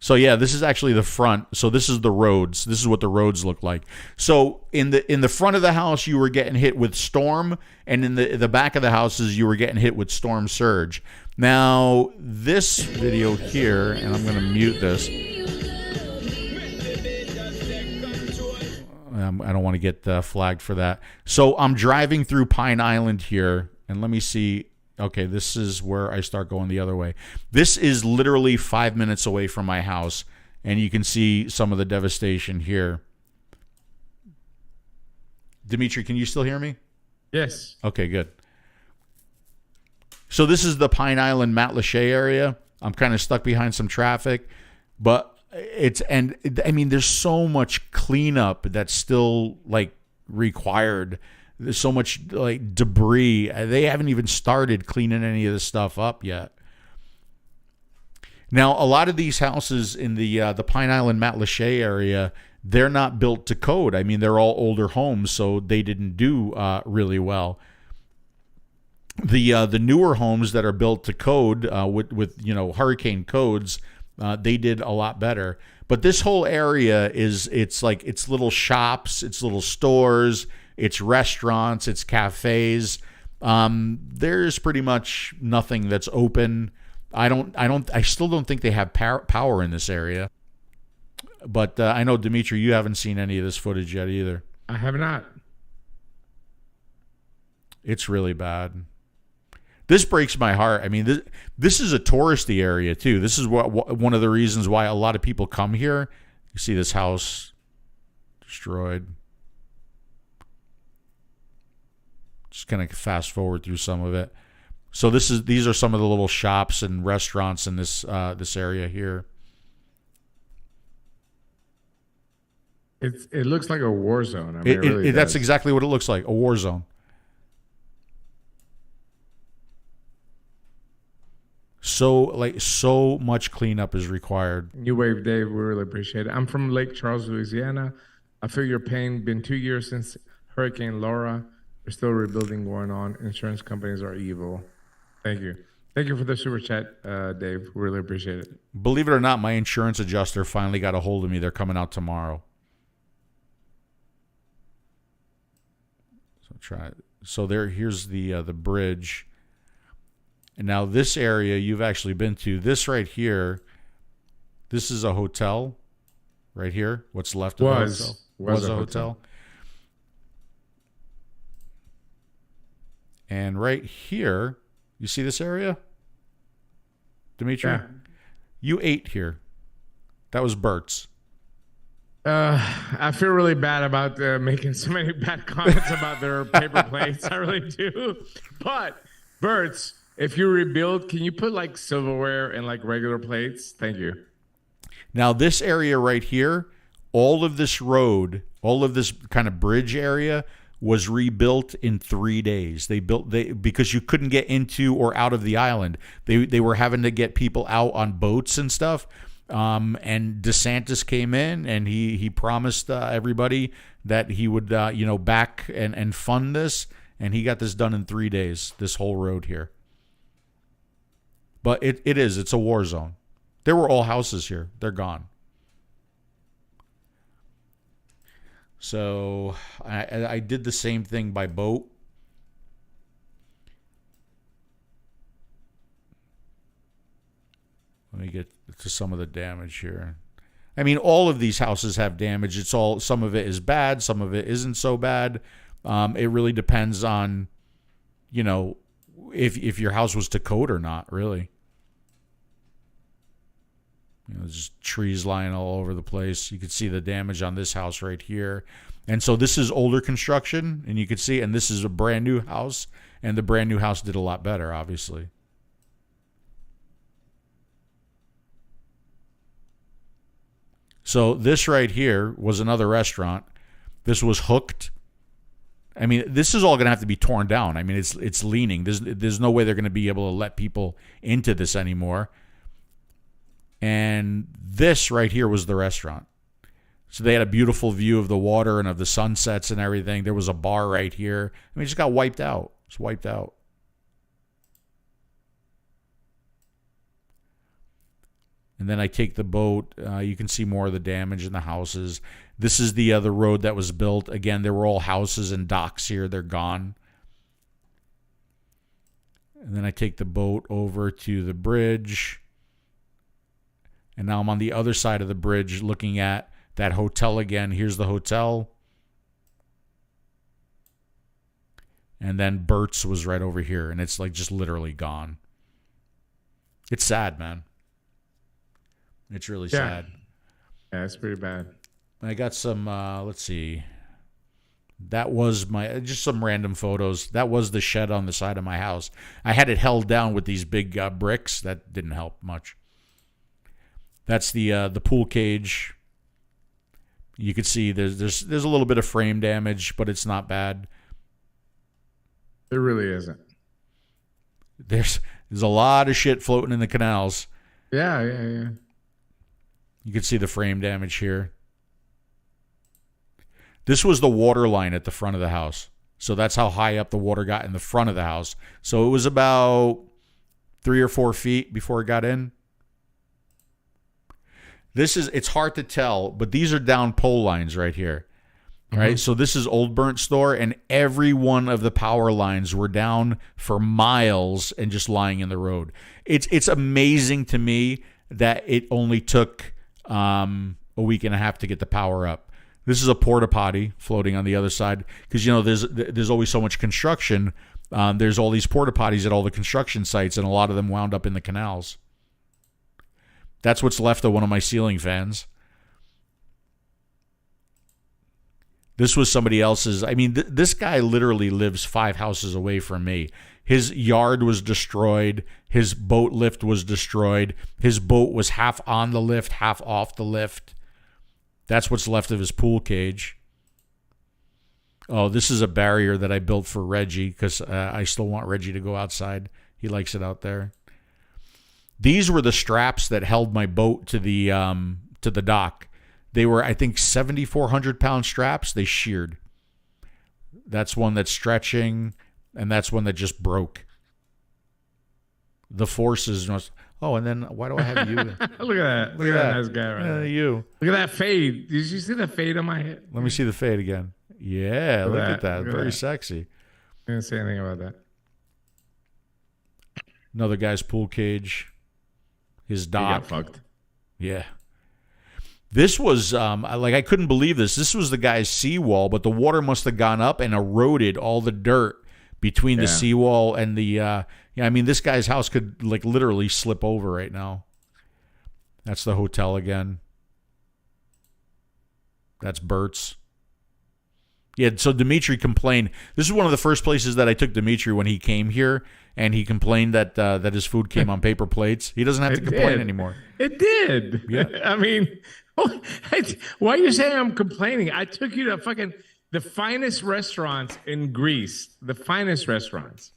So yeah, this is actually the front. So this is the roads. This is what the roads look like. So in the front of the house, you were getting hit with storm, and in the back of the houses, you were getting hit with storm surge. Now this video here, and I'm going to mute this. I don't want to get flagged for that. So I'm driving through Pine Island here, and let me see. Okay, this is where I start going the other way. This is literally 5 minutes away from my house, and you can see some of the devastation here. Dimitri, can you still hear me? Yes. Okay, good. So this is the Pine Island 𝗵𝗶𝗆 area. I'm kind of stuck behind some traffic, but there's so much cleanup that's still required. There's so much debris. They haven't even started cleaning any of this stuff up yet. Now, a lot of these houses in the Pine Island 𝗵𝗶𝗆 area, they're not built to code. They're all older homes, so they didn't do really well. The newer homes that are built to code with hurricane codes, they did a lot better. But this whole area it's little shops, it's little stores, it's restaurants, it's cafes. There's pretty much nothing that's open. I still don't think they have power in this area. But I know, Dimitri, you haven't seen any of this footage yet either. I have not. It's really bad. This breaks my heart. This is a touristy area too. This is one of the reasons why a lot of people come here. You see this house destroyed. Just kind of fast forward through some of it. So these are some of the little shops and restaurants in this area here. It looks like a war zone. It really that's exactly what it looks like, a war zone. So much cleanup is required. New Wave Dave, we really appreciate it. I'm from Lake Charles, Louisiana. I feel your pain. Been 2 years since Hurricane Laura. There's still rebuilding going on. Insurance companies are evil. Thank you. Thank you for the super chat, Dave. We really appreciate it. Believe it or not, my insurance adjuster finally got a hold of me. They're coming out tomorrow. So try it. So here's the bridge. And now this area you've actually been to. This right here, this is a hotel right here. What's left of the hotel was a hotel. And right here, you see this area? Dimitri? Yeah. You ate here. That was Bert's. I feel really bad about making so many bad comments about their paper plates. I really do. But, Bert's, if you rebuild, can you put like silverware and like regular plates? Thank you. Now, this area right here, all of this road, all of this kind of bridge area was rebuilt in 3 days. Because you couldn't get into or out of the island. They were having to get people out on boats and stuff. And DeSantis came in and he promised everybody that he would back and fund this, and he got this done in 3 days, this whole road here. But it's a war zone. There were all houses here. They're gone. So I did the same thing by boat. Let me get to some of the damage here. I mean, all of these houses have damage. Some of it is bad, some of it isn't so bad. It really depends on, if your house was to code or not, really. There's just trees lying all over the place. You can see the damage on this house right here. And so this is older construction, and you can see, and this is a brand new house, and the brand new house did a lot better, obviously. So this right here was another restaurant. This was hooked. I mean, this is all going to have to be torn down. I mean, it's leaning. There's no way they're going to be able to let people into this anymore. And this right here was the restaurant. So they had a beautiful view of the water and of the sunsets and everything. There was a bar right here. I mean, it just got wiped out. It's wiped out. And then I take the boat. You can see more of the damage in the houses. This is the other road that was built. Again, there were all houses and docks here. They're gone. And then I take the boat over to the bridge. And now I'm on the other side of the bridge looking at that hotel again. Here's the hotel. And then Bert's was right over here. And it's like just literally gone. It's sad, man. It's really sad. Yeah, it's pretty bad. I got some, let's see. That was just some random photos. That was the shed on the side of my house. I had it held down with these big bricks. That didn't help much. That's the pool cage. You can see there's a little bit of frame damage, but it's not bad. It really isn't. There's a lot of shit floating in the canals. Yeah. You can see the frame damage here. This was the water line at the front of the house. So that's how high up the water got in the front of the house. So it was about 3 or 4 feet before it got in. It's hard to tell, but these are down pole lines right here. Right? Mm-hmm. So this is Old Burnt Store, and every one of the power lines were down for miles and just lying in the road. It's amazing to me that it only took a week and a half to get the power up. This is a porta potty floating on the other side because there's always so much construction. There's all these porta potties at all the construction sites, and a lot of them wound up in the canals. That's what's left of one of my ceiling fans. This was somebody else's. I mean, this guy literally lives 5 houses away from me. His yard was destroyed. His boat lift was destroyed. His boat was half on the lift, half off the lift. That's what's left of his pool cage. Oh, this is a barrier that I built for Reggie because I still want Reggie to go outside. He likes it out there. These were the straps that held my boat to the dock. They were, I think, 7,400-pound straps. They sheared. That's one that's stretching, and that's one that just broke. The forces must... Oh, and then why do I have you? Look at that. Look at that nice guy right there. You. Look at that fade. Did you see the fade on my head? Let me see the fade again. Yeah, look at that. Very sexy. I didn't say anything about that. Another guy's pool cage. His dock. He got fucked. Yeah. This was, I couldn't believe this. This was the guy's seawall, but the water must have gone up and eroded all the dirt between the seawall and the I mean, this guy's house could like literally slip over right now. That's the hotel again. That's Bert's. Yeah, so Dimitri complained. This is one of the first places that I took Dimitri when he came here, and he complained that that his food came on paper plates. He doesn't have to complain anymore. It did. Yeah. I mean, why are you saying I'm complaining? I took you to the finest restaurants in Greece, the finest restaurants.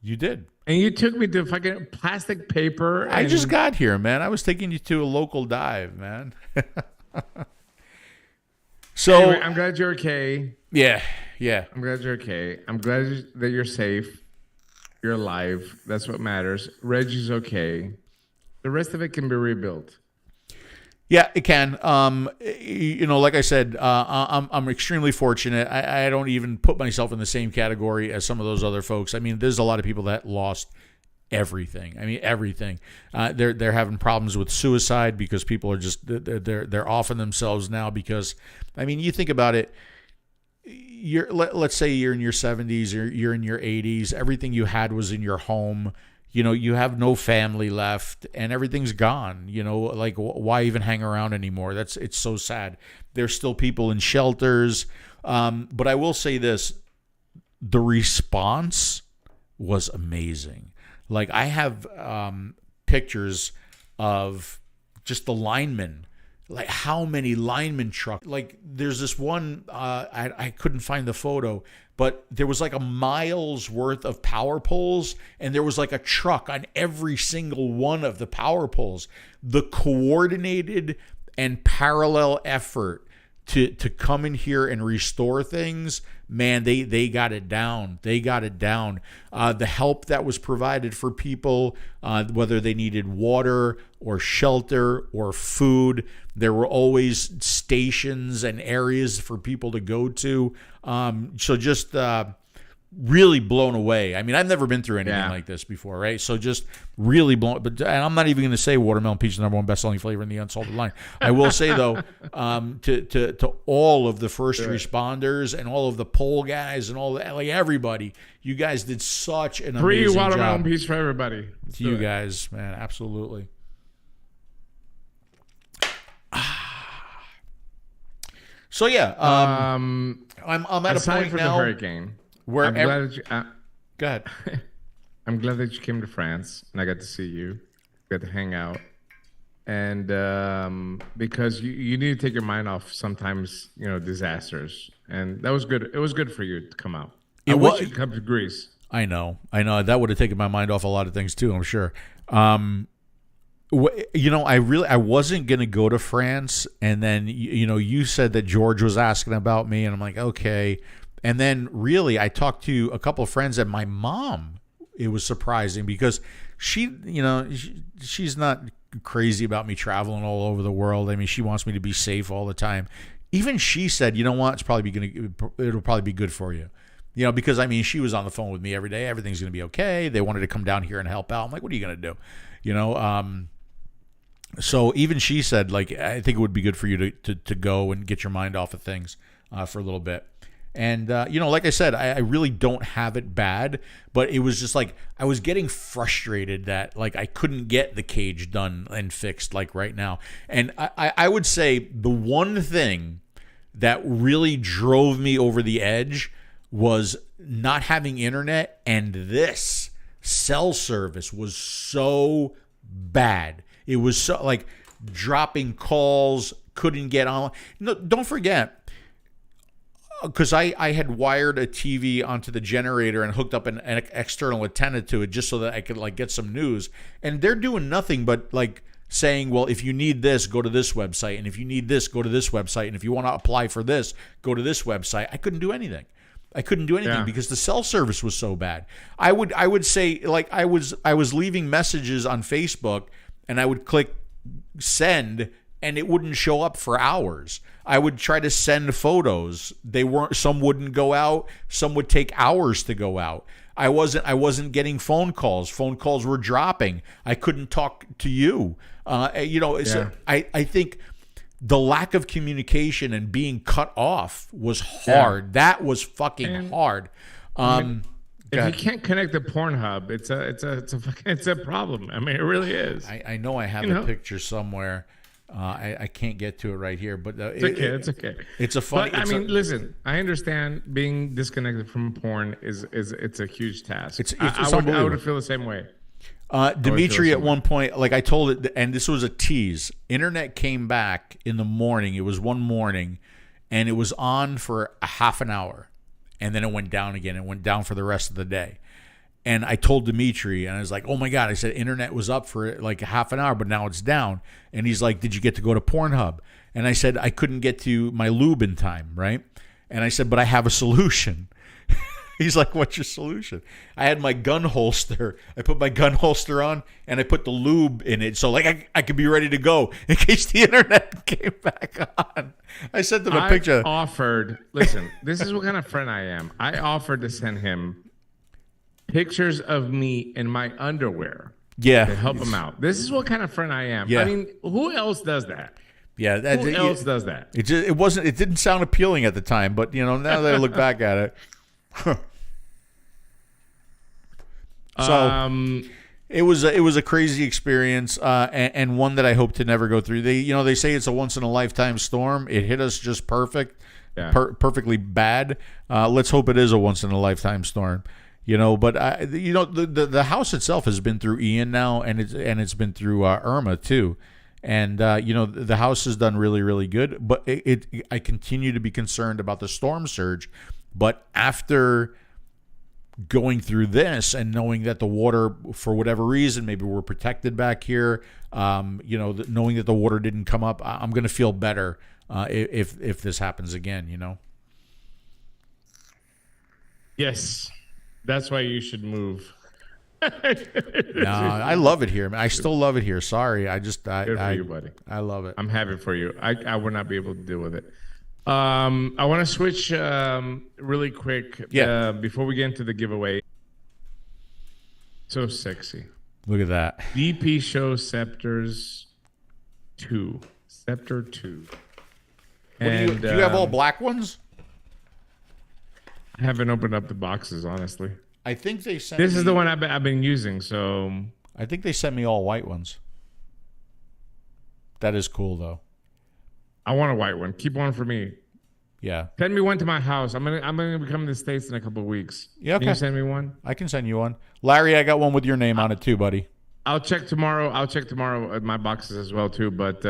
You did. And you took me to fucking plastic paper. I just got here, man. I was taking you to a local dive, man. So anyway, I'm glad you're okay. Yeah. I'm glad you're okay. I'm glad that you're safe. You're alive. That's what matters. Reggie's okay. The rest of it can be rebuilt. Yeah, it can. Like I said, I'm extremely fortunate. I don't even put myself in the same category as some of those other folks. I mean, there's a lot of people that lost everything. I mean, everything. They're having problems with suicide because people are just they're offing themselves now because, I mean, you think about it. Let's say you're in your 70s or you're in your 80s. Everything you had was in your home. You have no family left and everything's gone. Like why even hang around anymore? It's so sad. There's still people in shelters. But I will say this, the response was amazing. Like I have pictures of just the linemen, like how many lineman trucks. Like there's this one, I couldn't find the photo, but there was like a mile's worth of power poles, and there was like a truck on every single one of the power poles. The coordinated and parallel effort to come in here and restore things, man, they got it down. They got it down. The help that was provided for people, whether they needed water or shelter or food, there were always stations and areas for people to go to. So just really blown away. I mean, I've never been through anything like this before, right? So just really blown. But and I'm not even going to say watermelon peach is the #1 best-selling flavor in the unsalted line. I will say though, to all of the first responders and all of the pole guys and all that, like everybody, you guys did such an amazing job. Free watermelon peach for everybody. To you guys, man, absolutely. So yeah, I'm at a point for now. The hurricane. Where I'm glad that you, go ahead. I'm glad that you came to France and I got to see you, got to hang out, and because you need to take your mind off sometimes, disasters, and that was good. It was good for you to come out. I wish you'd come to Greece. I know. That would have taken my mind off a lot of things too, I'm sure. I wasn't gonna go to France, and then you said that George was asking about me, and I'm like, okay. And then really, I talked to a couple of friends, and my mom, it was surprising because she's not crazy about me traveling all over the world. I mean, she wants me to be safe all the time. Even she said, you know what, it'll probably be good for you. Because I mean, she was on the phone with me every day. Everything's going to be okay. They wanted to come down here and help out. I'm like, what are you going to do? So even she said, like, I think it would be good for you to go and get your mind off of things for a little bit. And, like I said, I really don't have it bad, but it was just like I was getting frustrated that like I couldn't get the cage done and fixed like right now. And I would say the one thing that really drove me over the edge was not having internet, and this cell service was so bad. It was so like dropping calls, couldn't get on. No, don't forget, because I had wired a TV onto the generator and hooked up an external antenna to it just so that I could like get some news. And they're doing nothing but like saying, well, if you need this, go to this website. And if you need this, go to this website. And if you want to apply for this, go to this website. I couldn't do anything. Because the cell service was so bad. I would say like I was leaving messages on Facebook and I would click send and it wouldn't show up for hours. I would try to send photos. Some wouldn't go out. Some would take hours to go out. I wasn't getting phone calls. Phone calls were dropping. I couldn't talk to you. I think the lack of communication and being cut off was hard. That was fucking hard. Go If you can't connect to Pornhub, it's a problem. I mean, it really is. I know I have a picture somewhere. I can't get to it right here, but it's okay. It's a funny. But, listen. I understand being disconnected from porn is it's a huge task. I would feel the same way. Dimitri, at one point, like I told it, and this was a tease. Internet came back in the morning. It was one morning, and it was on for a half an hour, and then it went down again. It went down for the rest of the day. And I told Dimitri, and I was like, oh my God. I said, internet was up for like a half an hour, but now it's down. And he's like, did you get to go to Pornhub? And I said, I couldn't get to my lube in time, right? And I said, but I have a solution. He's like, what's your solution? I had my gun holster. I put my gun holster on, and I put the lube in it. So like I could be ready to go in case the internet came back on. I sent him a picture. Listen, this is what kind of friend I am. I offered to send him pictures of me in my underwear to help him out. This is what kind of friend I am. Yeah. I mean, who else does that? Yeah, who else does that? It didn't sound appealing at the time, but now that I look back at it. So it was a crazy experience, and one that I hope to never go through. They say it's a once in a lifetime storm. It hit us just perfect, perfectly bad. Let's hope it is a once in a lifetime storm. But the house itself has been through Ian now, and it's been through Irma too, and the house has done really, really good. But I continue to be concerned about the storm surge. But after going through this and knowing that the water, for whatever reason, maybe we're protected back here, knowing that the water didn't come up, I'm going to feel better if this happens again. Yes. That's why you should move. No, I love it here. I still love it here. Sorry, Good for you, buddy. I love it. I'm happy for you. I would not be able to deal with it. I want to switch really quick. Before we get into the giveaway. So sexy. Look at that. DP show Scepters 2. Sceptre 2. Do you have all black ones? I haven't opened up the boxes, honestly. I think they sent. This is the one I've been using. So I think they sent me all white ones. That is cool, though. I want a white one. Keep one for me. Yeah. Send me one to my house. I'm gonna be coming to the States in a couple of weeks. Yeah. Okay. Can you send me one? I can send you one. Larry, I got one with your name on it too, buddy. I'll check tomorrow. At my boxes as well too. But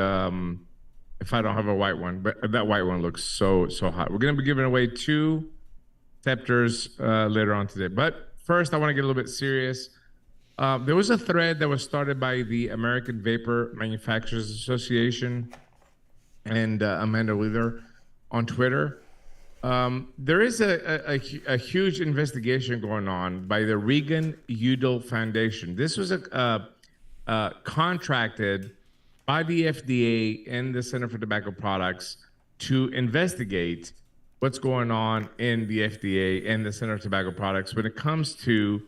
if I don't have a white one, but that white one looks so hot. We're gonna be giving away 2 Scepters later on today. But first, I want to get a little bit serious. There was a thread that was started by the American Vapor Manufacturers Association and Amanda Wheeler on Twitter. There is a huge investigation going on by the Reagan-Udall Foundation. This was contracted by the FDA and the Center for Tobacco Products to investigate what's going on in the FDA and the Center for Tobacco Products when it comes to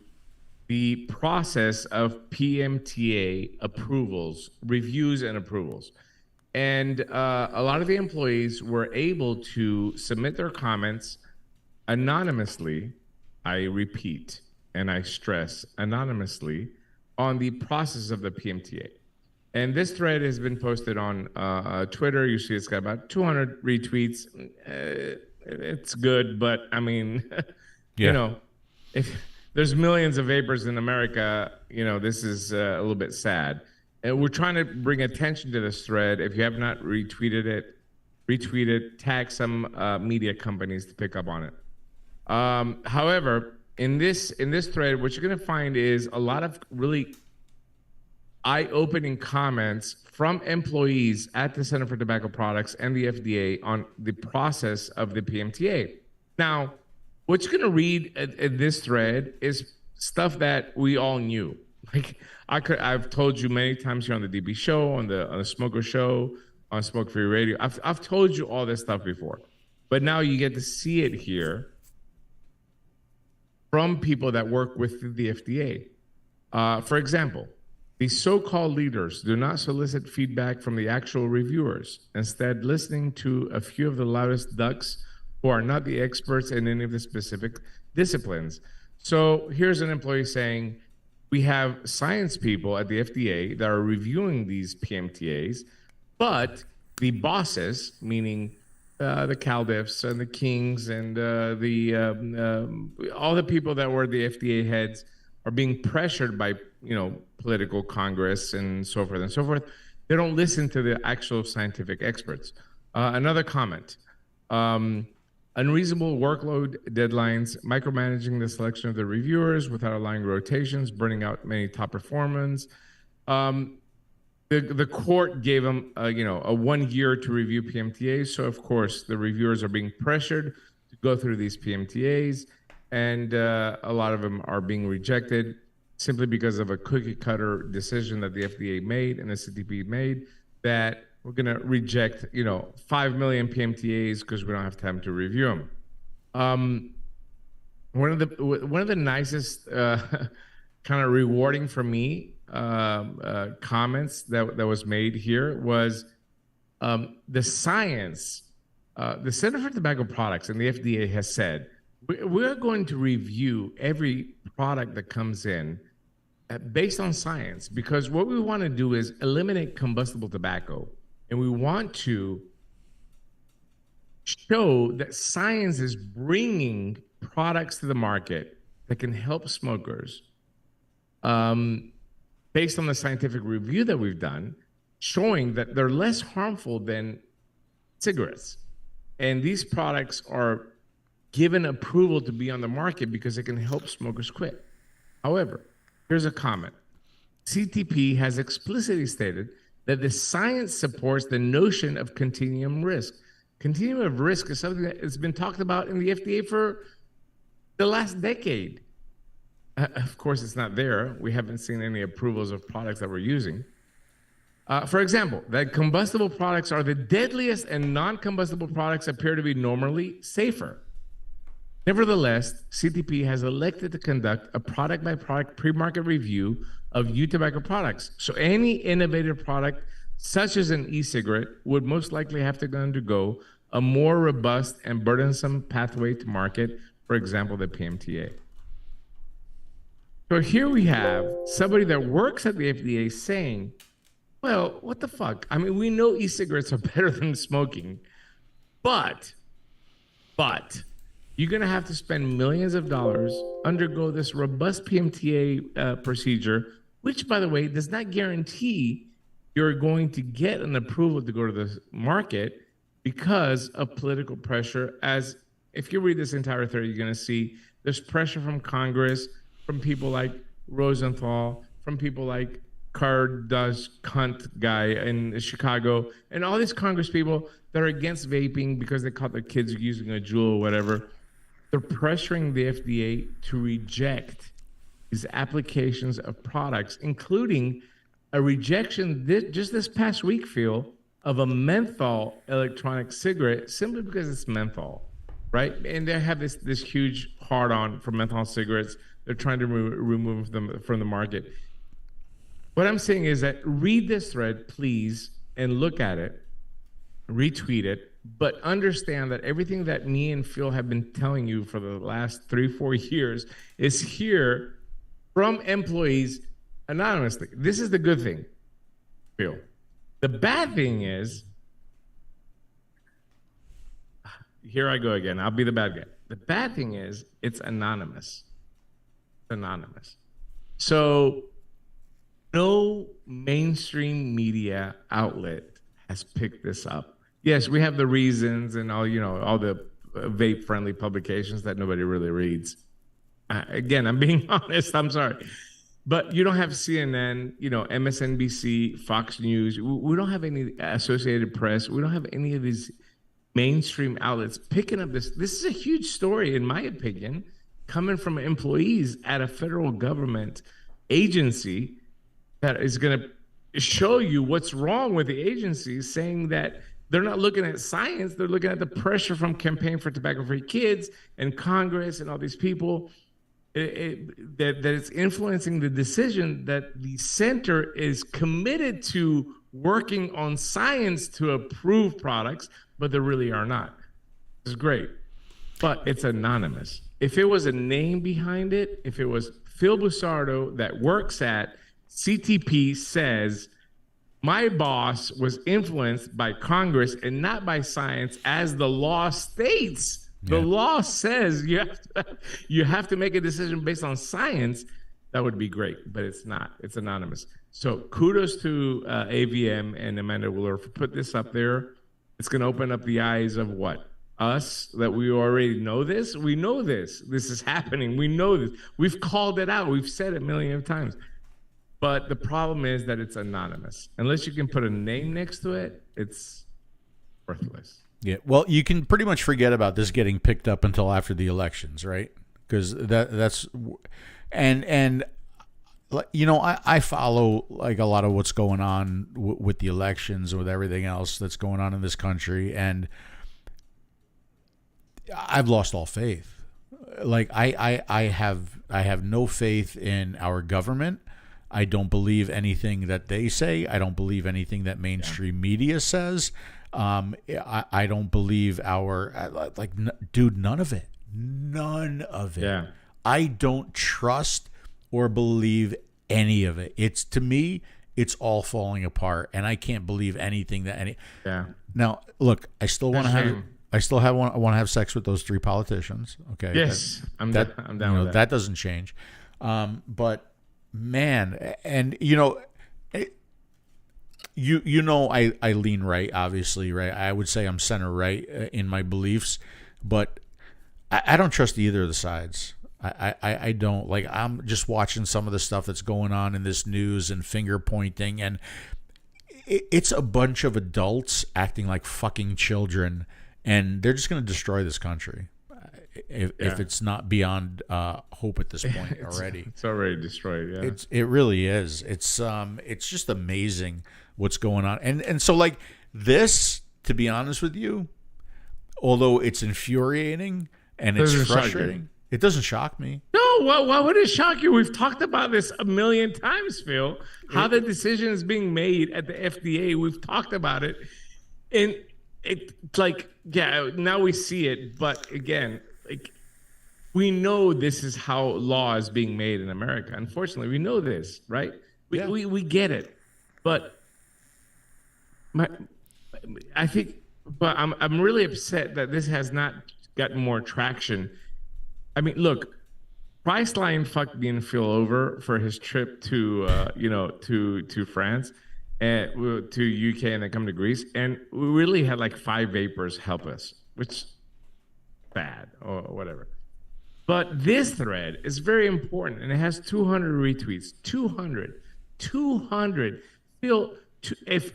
the process of PMTA approvals, reviews and approvals. And a lot of the employees were able to submit their comments anonymously, I repeat, and I stress anonymously, on the process of the PMTA. And this thread has been posted on Twitter. You see it's got about 200 retweets. It's good, but I mean, if there's millions of vapors in America, this is a little bit sad. And we're trying to bring attention to this thread. If you have not retweeted it, retweet it, tag some media companies to pick up on it. However, in this thread, what you're going to find is a lot of really eye-opening comments from employees at the Center for Tobacco Products and the FDA on the process of the PMTA. Now, what you're going to read in this thread is stuff that we all knew. Like I've told you many times here on the DB show, on the Smoker show, on Smoke Free Radio. I've told you all this stuff before, but now you get to see it here from people that work with the FDA. For example, the so-called leaders do not solicit feedback from the actual reviewers, instead listening to a few of the loudest ducks who are not the experts in any of the specific disciplines. So here's an employee saying, we have science people at the FDA that are reviewing these PMTAs, but the bosses, meaning the CalDIFs and the Kings and all the people that were the FDA heads, are being pressured by political Congress and so forth and so forth. They don't listen to the actual scientific experts. Another comment. Unreasonable workload deadlines, micromanaging the selection of the reviewers without allowing rotations, burning out many top performers. The court gave them, a 1 year to review PMTAs. So of course the reviewers are being pressured to go through these PMTAs, and a lot of them are being rejected simply because of a cookie cutter decision that the FDA made and the CTP made that we're going to reject, 5 million PMTAs because we don't have time to review them. One of the nicest, kind of rewarding for me comments that was made here was the science. The Center for Tobacco Products and the FDA has said we're going to review every product that comes in based on science, because what we want to do is eliminate combustible tobacco. And we want to show that science is bringing products to the market that can help smokers based on the scientific review that we've done, showing that they're less harmful than cigarettes. And these products are given approval to be on the market because it can help smokers quit. However, here's a comment. CTP has explicitly stated that the science supports the notion of continuum risk. Continuum of risk is something that has been talked about in the FDA for the last decade. Of course, it's not there. We haven't seen any approvals of products that we're using. For example, that combustible products are the deadliest and non-combustible products appear to be normally safer. Nevertheless, CTP has elected to conduct a product-by-product pre-market review of youth tobacco products. So any innovative product, such as an e-cigarette, would most likely have to undergo a more robust and burdensome pathway to market, for example, the PMTA. So here we have somebody that works at the FDA saying, well, what the fuck? I mean, we know e-cigarettes are better than smoking, but you're going to have to spend millions of dollars, undergo this robust PMTA procedure, which, by the way, does not guarantee you're going to get an approval to go to the market because of political pressure. As if you read this entire thread, you're going to see there's pressure from Congress, from people like Rosenthal, from people like 𝗏𝗏 guy in Chicago, and all these Congress people that are against vaping because they caught their kids using a Juul or whatever. They're pressuring the FDA to reject these applications of products, including a rejection just this past week, Phil, of a menthol electronic cigarette simply because it's menthol, right? And they have this huge hard-on for menthol cigarettes. They're trying to remove them from the market. What I'm saying is that read this thread, please, and look at it, retweet it, but understand that everything that me and Phil have been telling you for the last 3-4 years is here from employees anonymously. This is the good thing, Phil. The bad thing is, here I go again. I'll be the bad guy. The bad thing is it's anonymous. It's anonymous. So no mainstream media outlet has picked this up. Yes, we have the reasons and all the vape-friendly publications that nobody really reads. Again, I'm being honest. I'm sorry. But you don't have CNN, MSNBC, Fox News. We don't have any Associated Press. We don't have any of these mainstream outlets picking up this. This is a huge story, in my opinion, coming from employees at a federal government agency that is going to show you what's wrong with the agency, saying that they're not looking at science. They're looking at the pressure from Campaign for Tobacco-Free Kids and Congress and all these people that it's influencing the decision that the center is committed to working on science to approve products, but they really are not. It's great. but it's anonymous. If it was a name behind it, if it was Phil Busardo that works at CTP says, my boss was influenced by Congress and not by science, as the law states. The law says you have to make a decision based on science. That would be great, but it's not. It's anonymous. So kudos to AVM and Amanda Wheeler for put this up there. It's going to open up the eyes of what? Us, that we already know this. We know this. This is happening. We know this. We've called it out. We've said it a million of times. But the problem is that it's anonymous. Unless you can put a name next to it, it's worthless. Yeah, well, you can pretty much forget about this getting picked up until after the elections, right? Because that's and you know, I follow like a lot of what's going on with the elections and with everything else that's going on in this country, and I've lost all faith. Like I have no faith in our government. I don't believe anything that they say. I don't believe anything that mainstream media says. I don't believe dude, none of it. None of it. Yeah. I don't trust or believe any of it. It's, to me, it's all falling apart, and I can't believe anything that any. Yeah. Now, look, I still want to have. I still want to have sex with those 3 politicians. Okay. Yes, I'm down with that. That doesn't change. But man, and you know, I lean right, obviously, right. I would say I'm center right in my beliefs, but I don't trust either of the sides. I don't. Like, I'm just watching some of the stuff that's going on in this news and finger pointing, and it's a bunch of adults acting like fucking children, and they're just going to destroy this country if it's not beyond hope at this point already. It's already destroyed. Yeah, it really is. It's just amazing what's going on, and so like this, to be honest with you, although it's infuriating and it's frustrating, it doesn't shock me. No, why would it shock you? We've talked about this a million times, Phil. How the decision is being made at the FDA. We've talked about it, and it's like, yeah, now we see it, but again, like, we know this is how law is being made in America. Unfortunately, we know this, right? We get it, but I think, but I'm really upset that this has not gotten more traction. I mean, look, Priceline fucked me and Phil over for his trip to to France and to UK and then come to Greece, and we really had like 5 vapors help us, which bad or whatever. But this thread is very important, and it has 200 retweets. 200. Phil, if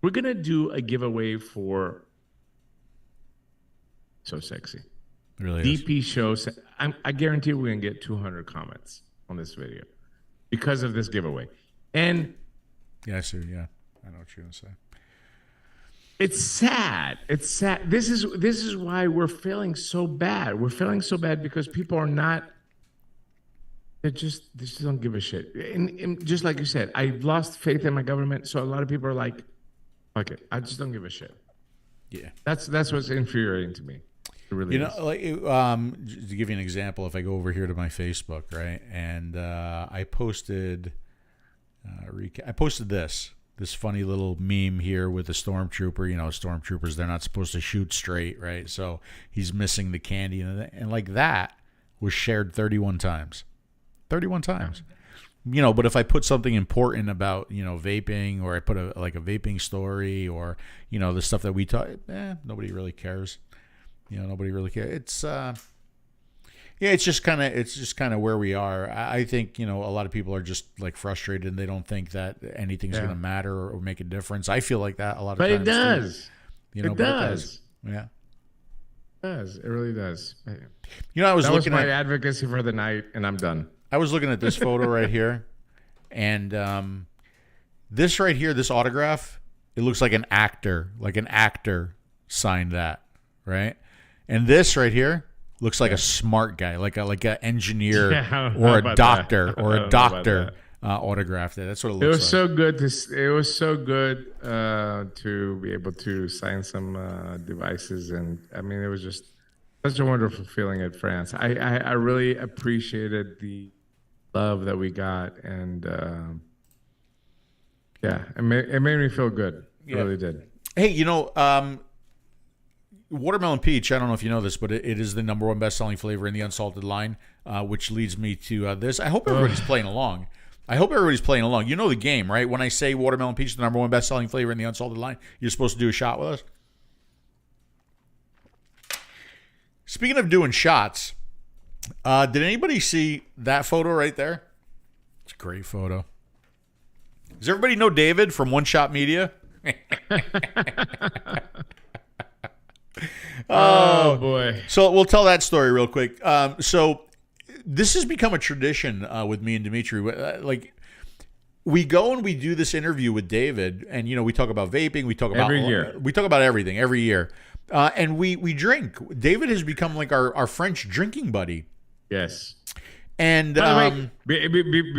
we're gonna do a giveaway for So Sexy, Really DP shows, I guarantee we're gonna get 200 comments on this video because of this giveaway. And yeah, I see. Yeah, I know what you're gonna say. it's sad. It's sad. This is why we're failing so bad. We're failing so bad because people are not. They just don't give a shit. And just like you said, I've lost faith in my government. So a lot of people are like, "Fuck it, I just don't give a shit." Yeah, that's what's infuriating to me. It really is. Like, to give you an example, if I go over here to my Facebook, right, and I posted this funny little meme here with a stormtrooper. You know, stormtroopers, they're not supposed to shoot straight, right? So he's missing the candy, and like that was shared 31 times. 31 times. You know, but if I put something important about, you know, vaping, or I put a vaping story, or, you know, the stuff that we talk, nobody really cares. You know, nobody really cares. It's it's just kind of where we are. I think, you know, a lot of people are just like frustrated, and they don't think that anything's going to matter or make a difference. I feel like that a lot of times. But it does. Too. You know, it does. Yeah. It does. It really does. You know, I was that looking was my at advocacy for the night, and I'm done. I was looking at this photo right here, and this right here, this autograph, it looks like an actor signed that, right? And this right here looks like a smart guy, like a engineer or a doctor autographed it. That's what it looks like. It was so good it was so good to be able to sign some devices, and I mean, it was just Such a wonderful feeling at France. I really appreciated the love that we got, and it made me feel good. It really did. Hey, watermelon peach, I don't know if you know this, but it is the #1 best-selling flavor in the unsalted line, which leads me to this. I hope everybody's playing along. You know the game, right? When I say watermelon peach, the #1 best-selling flavor in the unsalted line, you're supposed to do a shot with us. Speaking of doing shots, did anybody see that photo right there? It's a great photo. Does everybody know David from One Shot Media? Oh boy! So we'll tell that story real quick. So this has become a tradition with me and Dimitri. Like, we go and we do this interview with David, and we talk about vaping. We talk about every year. We talk about everything every year, and we drink. David has become like our French drinking buddy. Yes. And by the way,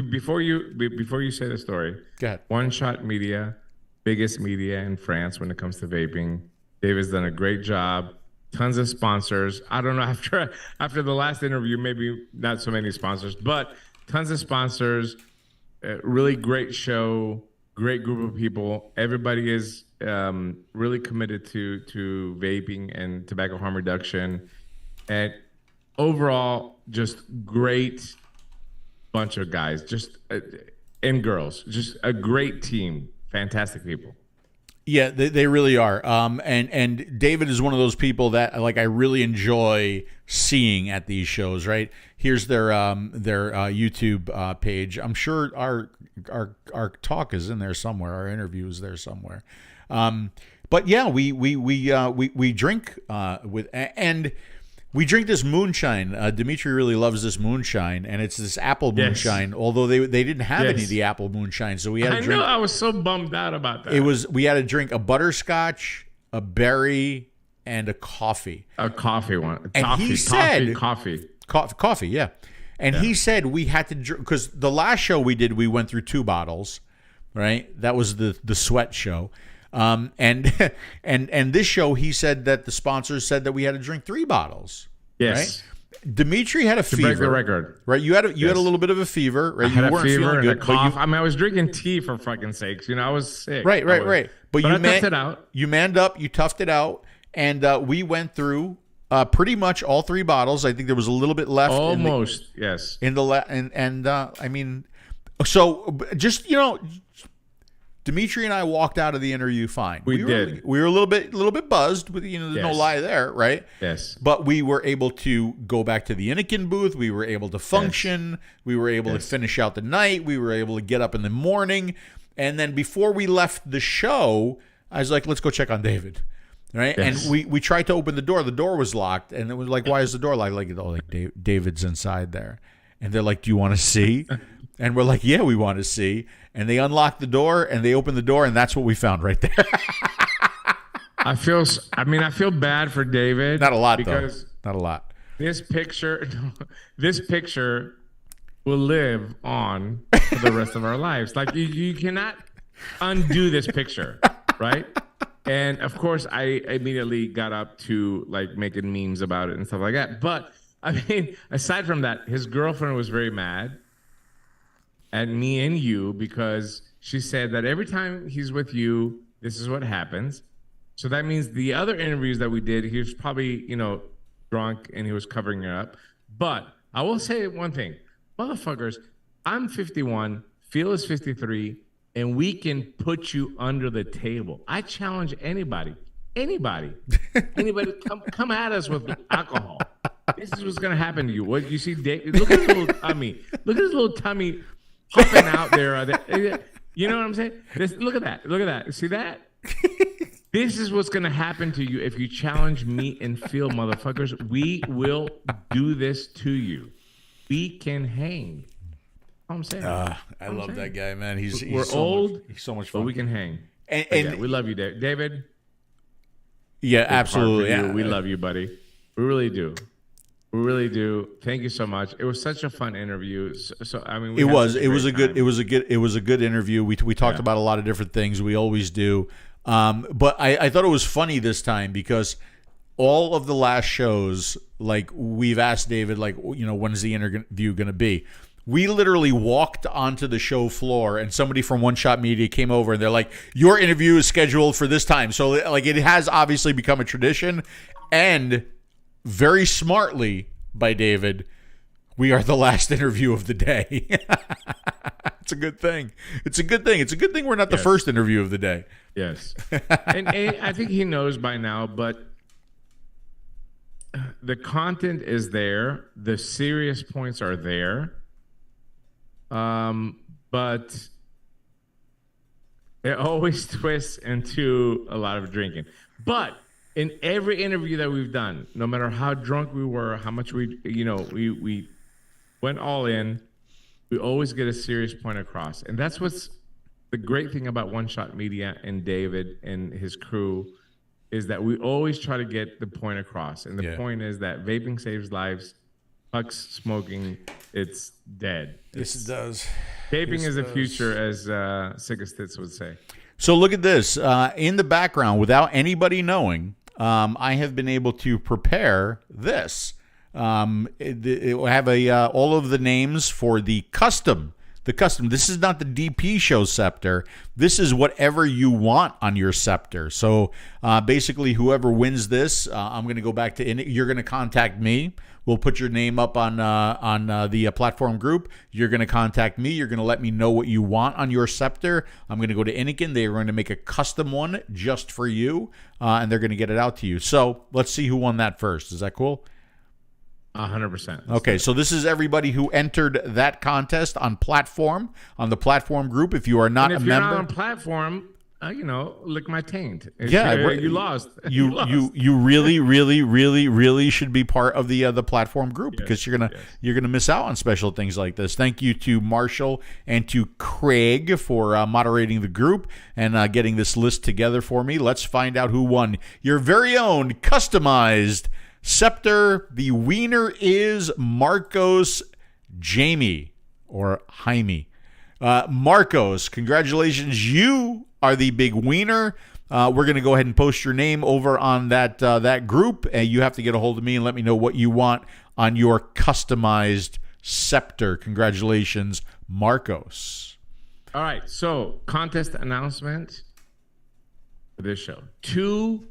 before you say the story, go ahead. One Shot Media, biggest media in France when it comes to vaping. David's done a great job. Tons of sponsors. I don't know, after the last interview, maybe not so many sponsors, but tons of sponsors. Really great show. Great group of people. Everybody is really committed to vaping and tobacco harm reduction. And overall, just great bunch of guys, and girls. Just a great team. Fantastic people. Yeah, they really are. And David is one of those people that I really enjoy seeing at these shows. Right, here's their YouTube page. I'm sure our talk is in there somewhere. Our interview is there somewhere. But yeah, we drink with and. We drink this moonshine. Dimitri really loves this moonshine, and it's this apple moonshine. Although they didn't have any of the apple moonshine, so we had to drink. I was so bummed out about that. We had to drink a butterscotch, a berry, and a coffee. A coffee one. And coffee, he said coffee. Yeah. And he said we had to drink because the last show we did, we went through 2 bottles, right? That was the sweat show. And this show, he said that the sponsors said that we had to drink 3 bottles. Yes. Right? Dimitri had a fever. To break the record. Right. You had a little bit of a fever. Right. I had you a fever and a cough. You, I was drinking tea for fucking sakes. I was sick. Right. But you I toughed it out. You manned up. You toughed it out. And we went through pretty much all 3 bottles. I think there was a little bit left. Almost. Yes. I mean, so just, Dimitri and I walked out of the interview fine. We did. We were a little bit buzzed, but there's no lie there, right? Yes. But we were able to go back to the Inikin booth. We were able to function. Yes. We were able to finish out the night. We were able to get up in the morning. And then before we left the show, I was like, let's go check on David. Right? Yes. And we tried to open the door. The door was locked. And it was like, why is the door locked? Like David's inside there. And they're like, do you want to see? And we're like, yeah, we want to see. And they unlocked the door and they opened the door, and that's what we found right there. I feel bad for David. Not a lot, because though. Not a lot. This picture will live on for the rest of our lives. Like you cannot undo this picture, right? And of course, I immediately got up to making memes about it and stuff like that. But I mean, aside from that, his girlfriend was very mad at me and you because she said that every time he's with you, this is what happens. So that means the other interviews that we did, he was probably, drunk and he was covering it up. But I will say one thing, motherfuckers, I'm 51, Phil is 53, and we can put you under the table. I challenge anybody, come at us with alcohol. This is what's gonna happen to you. What you see, Dave, look at his little tummy. Look at his little tummy popping out there. You know what I'm saying? Look at that. See that? This is what's gonna happen to you if you challenge me and Phil, motherfuckers. We will do this to you. We can hang. I'm saying. I love that guy, man. He's old. He's so much fun. But we can hang. And we love you, David. Yeah, absolutely. Yeah. We love you, buddy. We really do. We really do. Thank you so much. It was such a fun interview. So I mean, it was a good interview. We talked about a lot of different things. We always do. But I thought it was funny this time because all of the last shows, like we've asked David, like, when is the interview going to be? We literally walked onto the show floor and somebody from One Shot Media came over and they're like, your interview is scheduled for this time. So like it has obviously become a tradition, and very smartly by David, we are the last interview of the day. It's a good thing. It's a good thing. It's a good thing we're not the first interview of the day. Yes. and I think he knows by now, but the content is there. The serious points are there. But it always twists into a lot of drinking. But in every interview that we've done, no matter how drunk we were, how much we went all in, we always get a serious point across. And that's what's the great thing about One Shot Media and David and his crew, is that we always try to get the point across. And the point is that vaping saves lives. Fucks smoking, it's dead. Yes, it does. Vaping is the future, as 𝗂𝗂𝗧𝗂𝗧 would say. So look at this. In the background, without anybody knowing, I have been able to prepare this. It will have all of the names for the custom. This is not the DP show Sceptre. This is whatever you want on your Sceptre. So basically, whoever wins this, I'm going to go back to you're going to contact me. We'll put your name up on the platform group. You're going to contact me. You're going to let me know what you want on your Sceptre. I'm going to go to Inikin. They are going to make a custom one just for you, and they're going to get it out to you. So let's see who won that first. Is that cool? 100%. Okay, so this is everybody who entered that contest on the platform group. If you are not and if a you're member, not on platform, lick my taint. Yeah, you lost. You really, really, really, really should be part of the platform group, because you're gonna miss out on special things like this. Thank you to Marshall and to Craig for moderating the group and getting this list together for me. Let's find out who won your very own customized Sceptre. The winner is Marcos Jamie or Jaime. Marcos, congratulations. You are the big wiener. We're going to go ahead and post your name over on that group, and you have to get a hold of me and let me know what you want on your customized Sceptre. Congratulations, Marcos. All right, so contest announcement for this show. 2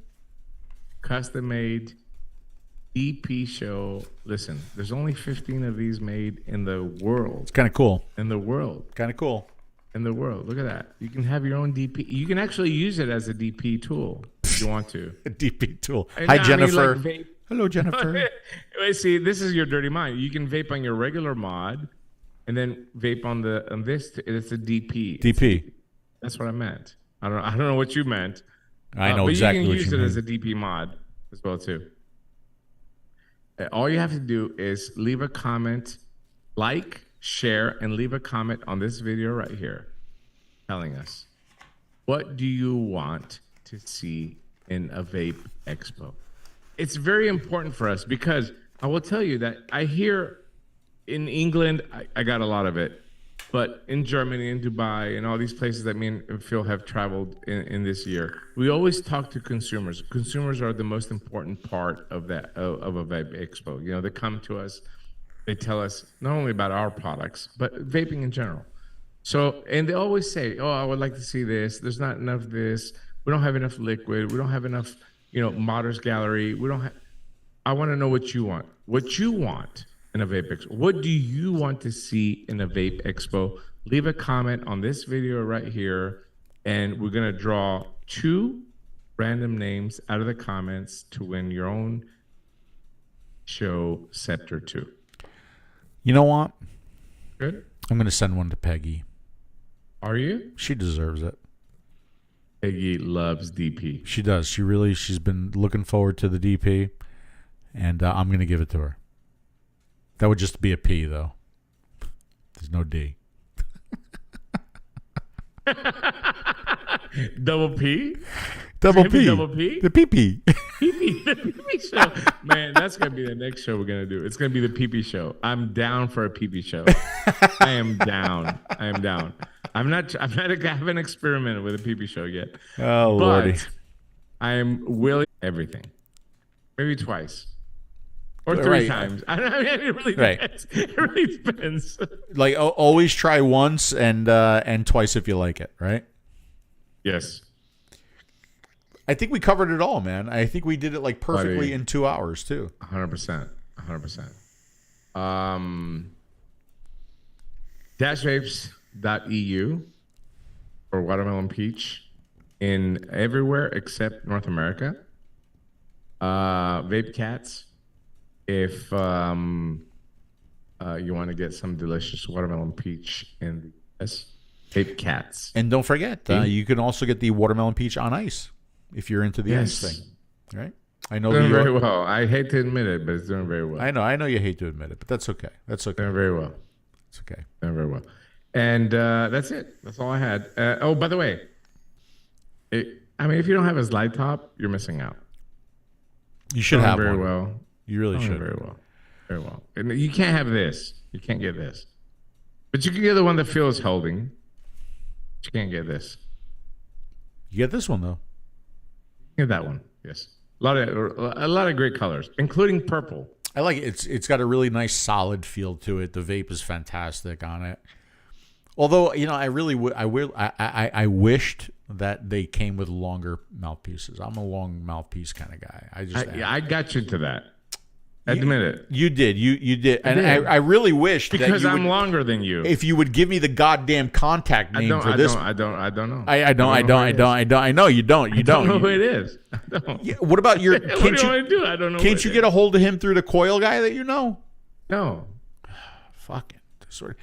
custom-made DP show. Listen, there's only 15 of these made in the world. It's kind of cool. In the world. Kind of cool. In the world. Look at that. You can have your own DP. You can actually use it as a DP tool if you want to. A DP tool. Hi, Jennifer. Hello, Jennifer. Wait, see, this is your dirty mind. You can vape on your regular mod and then vape on this. It's a DP. DP. That's what I meant. I don't know what you meant. I know exactly what you mean. But you can use it as a DP mod as well, too. All you have to do is leave a comment, like, share, and leave a comment on this video right here telling us, what do you want to see in a vape expo? It's very important for us, because I will tell you that I hear in England, I got a lot of it, but in Germany, in Dubai, and all these places that me and Phil have traveled in this year, we always talk to consumers. Consumers are the most important part of a vape expo. They come to us, they tell us not only about our products, but vaping in general. So, and they always say, oh, I would like to see this. There's not enough of this. We don't have enough liquid. We don't have enough, Modders Gallery. I want to know what you want. What you want in a vape expo. What do you want to see in a vape expo? Leave a comment on this video right here, and we're going to draw 2 random names out of the comments to win your own show Sceptre 2. You know what? Good. I'm going to send one to Peggy. Are you? She deserves it. Peggy loves DP. She does. She's been looking forward to the DP, and I'm going to give it to her. That would just be a P, though. There's no D. Double P? Double P. Double P? The PP. PP. The PP show. Man, that's going to be the next show we're going to do. It's going to be the PP show. I'm down for a PP show. I am down. I haven't experimented with a PP show yet. Oh, Lordy. I am willing everything. maybe twice. Or three times. I don't know. It really depends. It really depends. Like always try once and twice if you like it, right? Yes. I think we covered it all, man. I think we did it like perfectly in 2 hours too. 100%. 100%. --vapes.eu for watermelon peach in everywhere except North America. Vape Cats. If you want to get some delicious watermelon peach in the US, Vape Cats. And don't forget, you can also get the watermelon peach on ice if you're into the ice thing, right? I know doing very well. I hate to admit it, but it's doing very well. I know you hate to admit it, but that's okay. That's okay. Doing very well. It's okay. Doing very well. And that's it. That's all I had. Oh, by the way, if you don't have a slide top, you're missing out. You should have very one. well. You really should. Very well. Very well. And you can't have this. You can't get this. But you can get the one that Phil is holding. But you can't get this. You get this one though. Get that one. Yes. A lot of great colors, including purple. I like it. It's got a really nice solid feel to it. The vape is fantastic on it. Although, I wished that they came with longer mouthpieces. I'm a long mouthpiece kind of guy. I got you to that. Admit it. You did. You did. And I really wished because that I'm longer than you. If you would give me the goddamn contact name for this. I don't know. I know you don't. You don't know who it is. I don't. Yeah, what about your? What do you want to do? I don't know. Can't you get a hold of him through the coil guy that you know? No. Fucking sort of.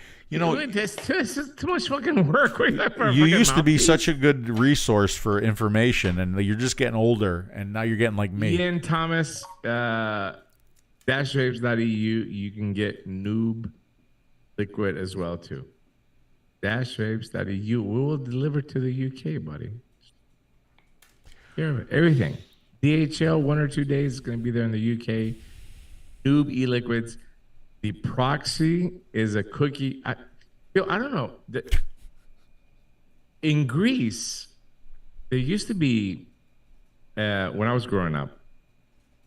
This is too much fucking work. You used to be such a good resource for information, and you're just getting older, and now you're getting like me. Ian Thomas, --vapes.eu. You can get noob liquid as well too. --vapes.eu. We will deliver to the UK, buddy. Everything. DHL 1 or 2 days is going to be there in the UK. Noob e-liquids. The proxy is a cookie. I don't know. In Greece, there used to be, when I was growing up,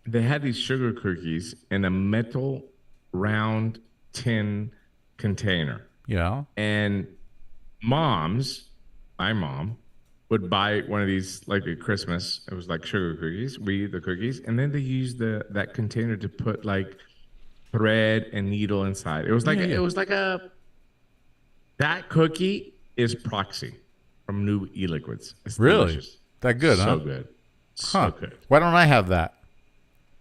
they had these sugar cookies in a metal round tin container. Yeah. And my mom, would buy one of these like at Christmas. It was like sugar cookies. We eat the cookies. And then they used that container to put like thread and needle inside. It was like that cookie is proxy from New E-Liquids. It's really delicious. That good, so good. So good. Why don't I have that?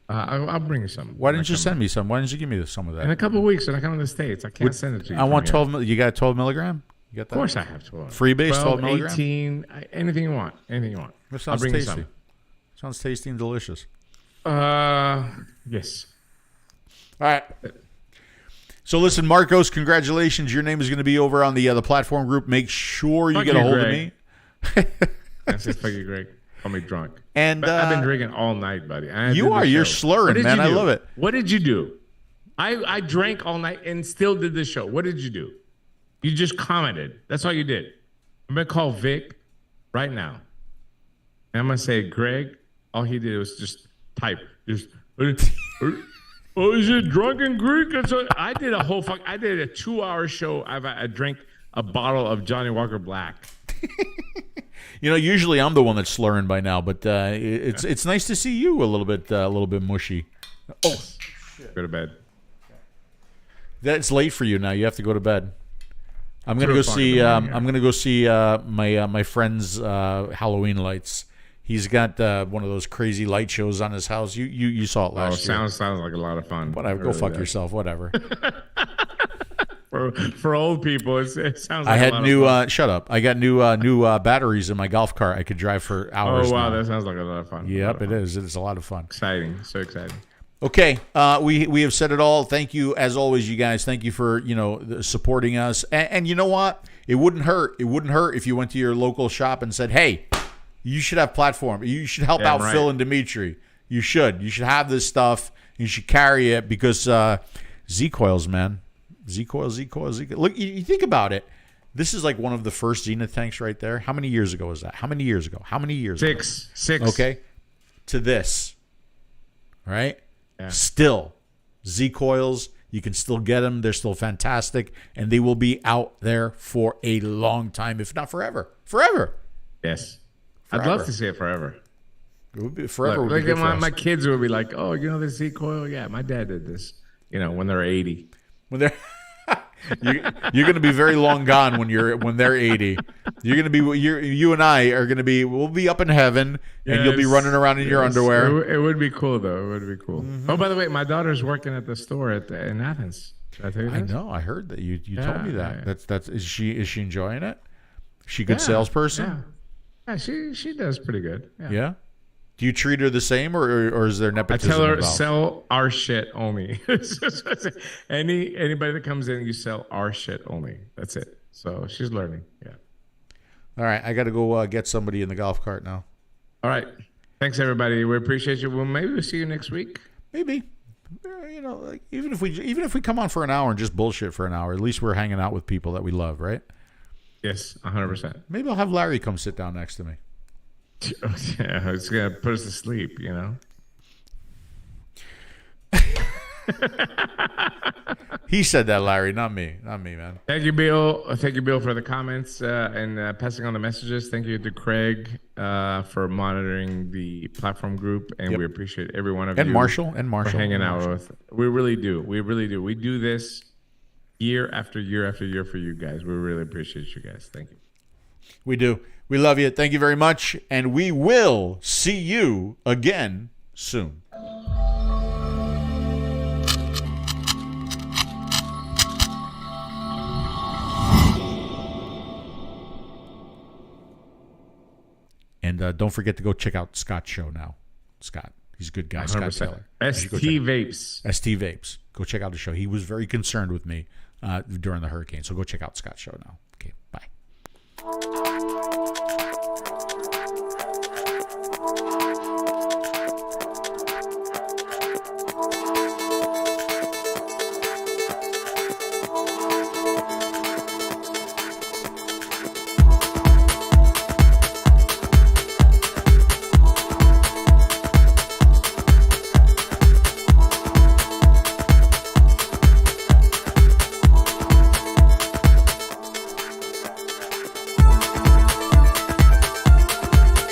I'll bring you some. Why didn't you send me some? Why didn't you give me some of that? In a couple of weeks when I come to the States, I can't send it to you. I want 12. You got 12 milligram? You got that? Of course I have 12. Freebase 12 milligram? 18, anything you want. Anything you want. That sounds I'll bring tasty. you some. Sounds tasty and delicious. Yes. All right. So listen, Marcos, congratulations. Your name is going to be over on the platform group. Make sure you get a hold of me. That's it. Fuck you, Greg. Call me drunk. And I've been drinking all night, buddy. You're slurring, man. I love it. What did you do? I drank all night and still did the show. What did you do? You just commented. That's all you did. I'm going to call Vic right now. And I'm going to say, Greg, all he did was just type. Oh, is it drunken Greek? I did a 2-hour show. I drank a bottle of Johnny Walker Black. Usually I'm the one that's slurring by now, but it's nice to see you a little bit mushy. Oh, shit. Go to bed. That's late for you now. You have to go to bed. I'm gonna go see. I'm gonna go see my friend's Halloween lights. He's got one of those crazy light shows on his house. You saw it last year. Sounds like a lot of fun. Whatever. Go fuck yourself. Whatever. For old people, it sounds like I had a lot new. of fun. Shut up. I got new batteries in my golf cart. I could drive for hours. Oh wow, now. that sounds like a lot of fun. Yep, it is. It's a lot of fun. Exciting. So exciting. Okay, we have said it all. Thank you, as always, you guys. Thank you for supporting us. And you know what? It wouldn't hurt. It wouldn't hurt if you went to your local shop and said, "Hey, you should have platform. You should help out Phil and Dimitri. You should. You should have this stuff. You should carry it because Z-Coils, man. Z-Coils. Look, you think about it. This is like one of the first Zenith tanks right there. How many years ago was that? How many years ago? 6. Okay, to this. right? Yeah. Still, Z coils, you can still get them. They're still fantastic, and they will be out there for a long time, if not forever. Forever. Yes. Forever. I'd love to see it forever. It would be forever. Look, would be good for us. my kids would be like, oh, you know the Z coil? Yeah, my dad did this. You know, when they're 80. When they're you're going to be very long gone when they're 80. You're going to be you and I are going to be we'll be up in heaven, and you'll be running around in your underwear. It would be cool though. It would be cool. Mm-hmm. Oh, by the way, my daughter's working at the store in Athens. Did I tell you that? I know. I heard that you told me that. Yeah. That's is she enjoying it? She a good salesperson? Yeah, she does pretty good. Yeah. Do you treat her the same, or is there nepotism I tell her involved? sell our shit only. Anybody that comes in, you sell our shit only. That's it. So she's learning. Yeah. All right, I got to go get somebody in the golf cart now. All right. Thanks everybody. We appreciate you. Well, maybe we'll see you next week. Maybe. You know, like, even if we come on for an hour and just bullshit for an hour, at least we're hanging out with people that we love, right? Yes, 100%. Maybe I'll have Larry come sit down next to me. Yeah, it's gonna put us to sleep, you know. He said that, Larry, not me, man. Thank you, Bill. Thank you, Bill, for the comments and passing on the messages. Thank you to Craig for monitoring the platform group, and we appreciate every one of you. And Marshall, for hanging out with. We really do. We really do. We do this year after year after year for you guys. We really appreciate you guys. Thank you. We do. We love you. Thank you very much. And we will see you again soon. And don't forget to go check out Scott's show now. Scott. He's a good guy. 100%. Scott Taylor. 𝗏𝗵𝗶𝗍𝒑. 𝗏𝗏𝒑𝒏𝒍𝒑. Go check out the show. He was very concerned with me during the hurricane. So go check out Scott's show now. Okay, bye.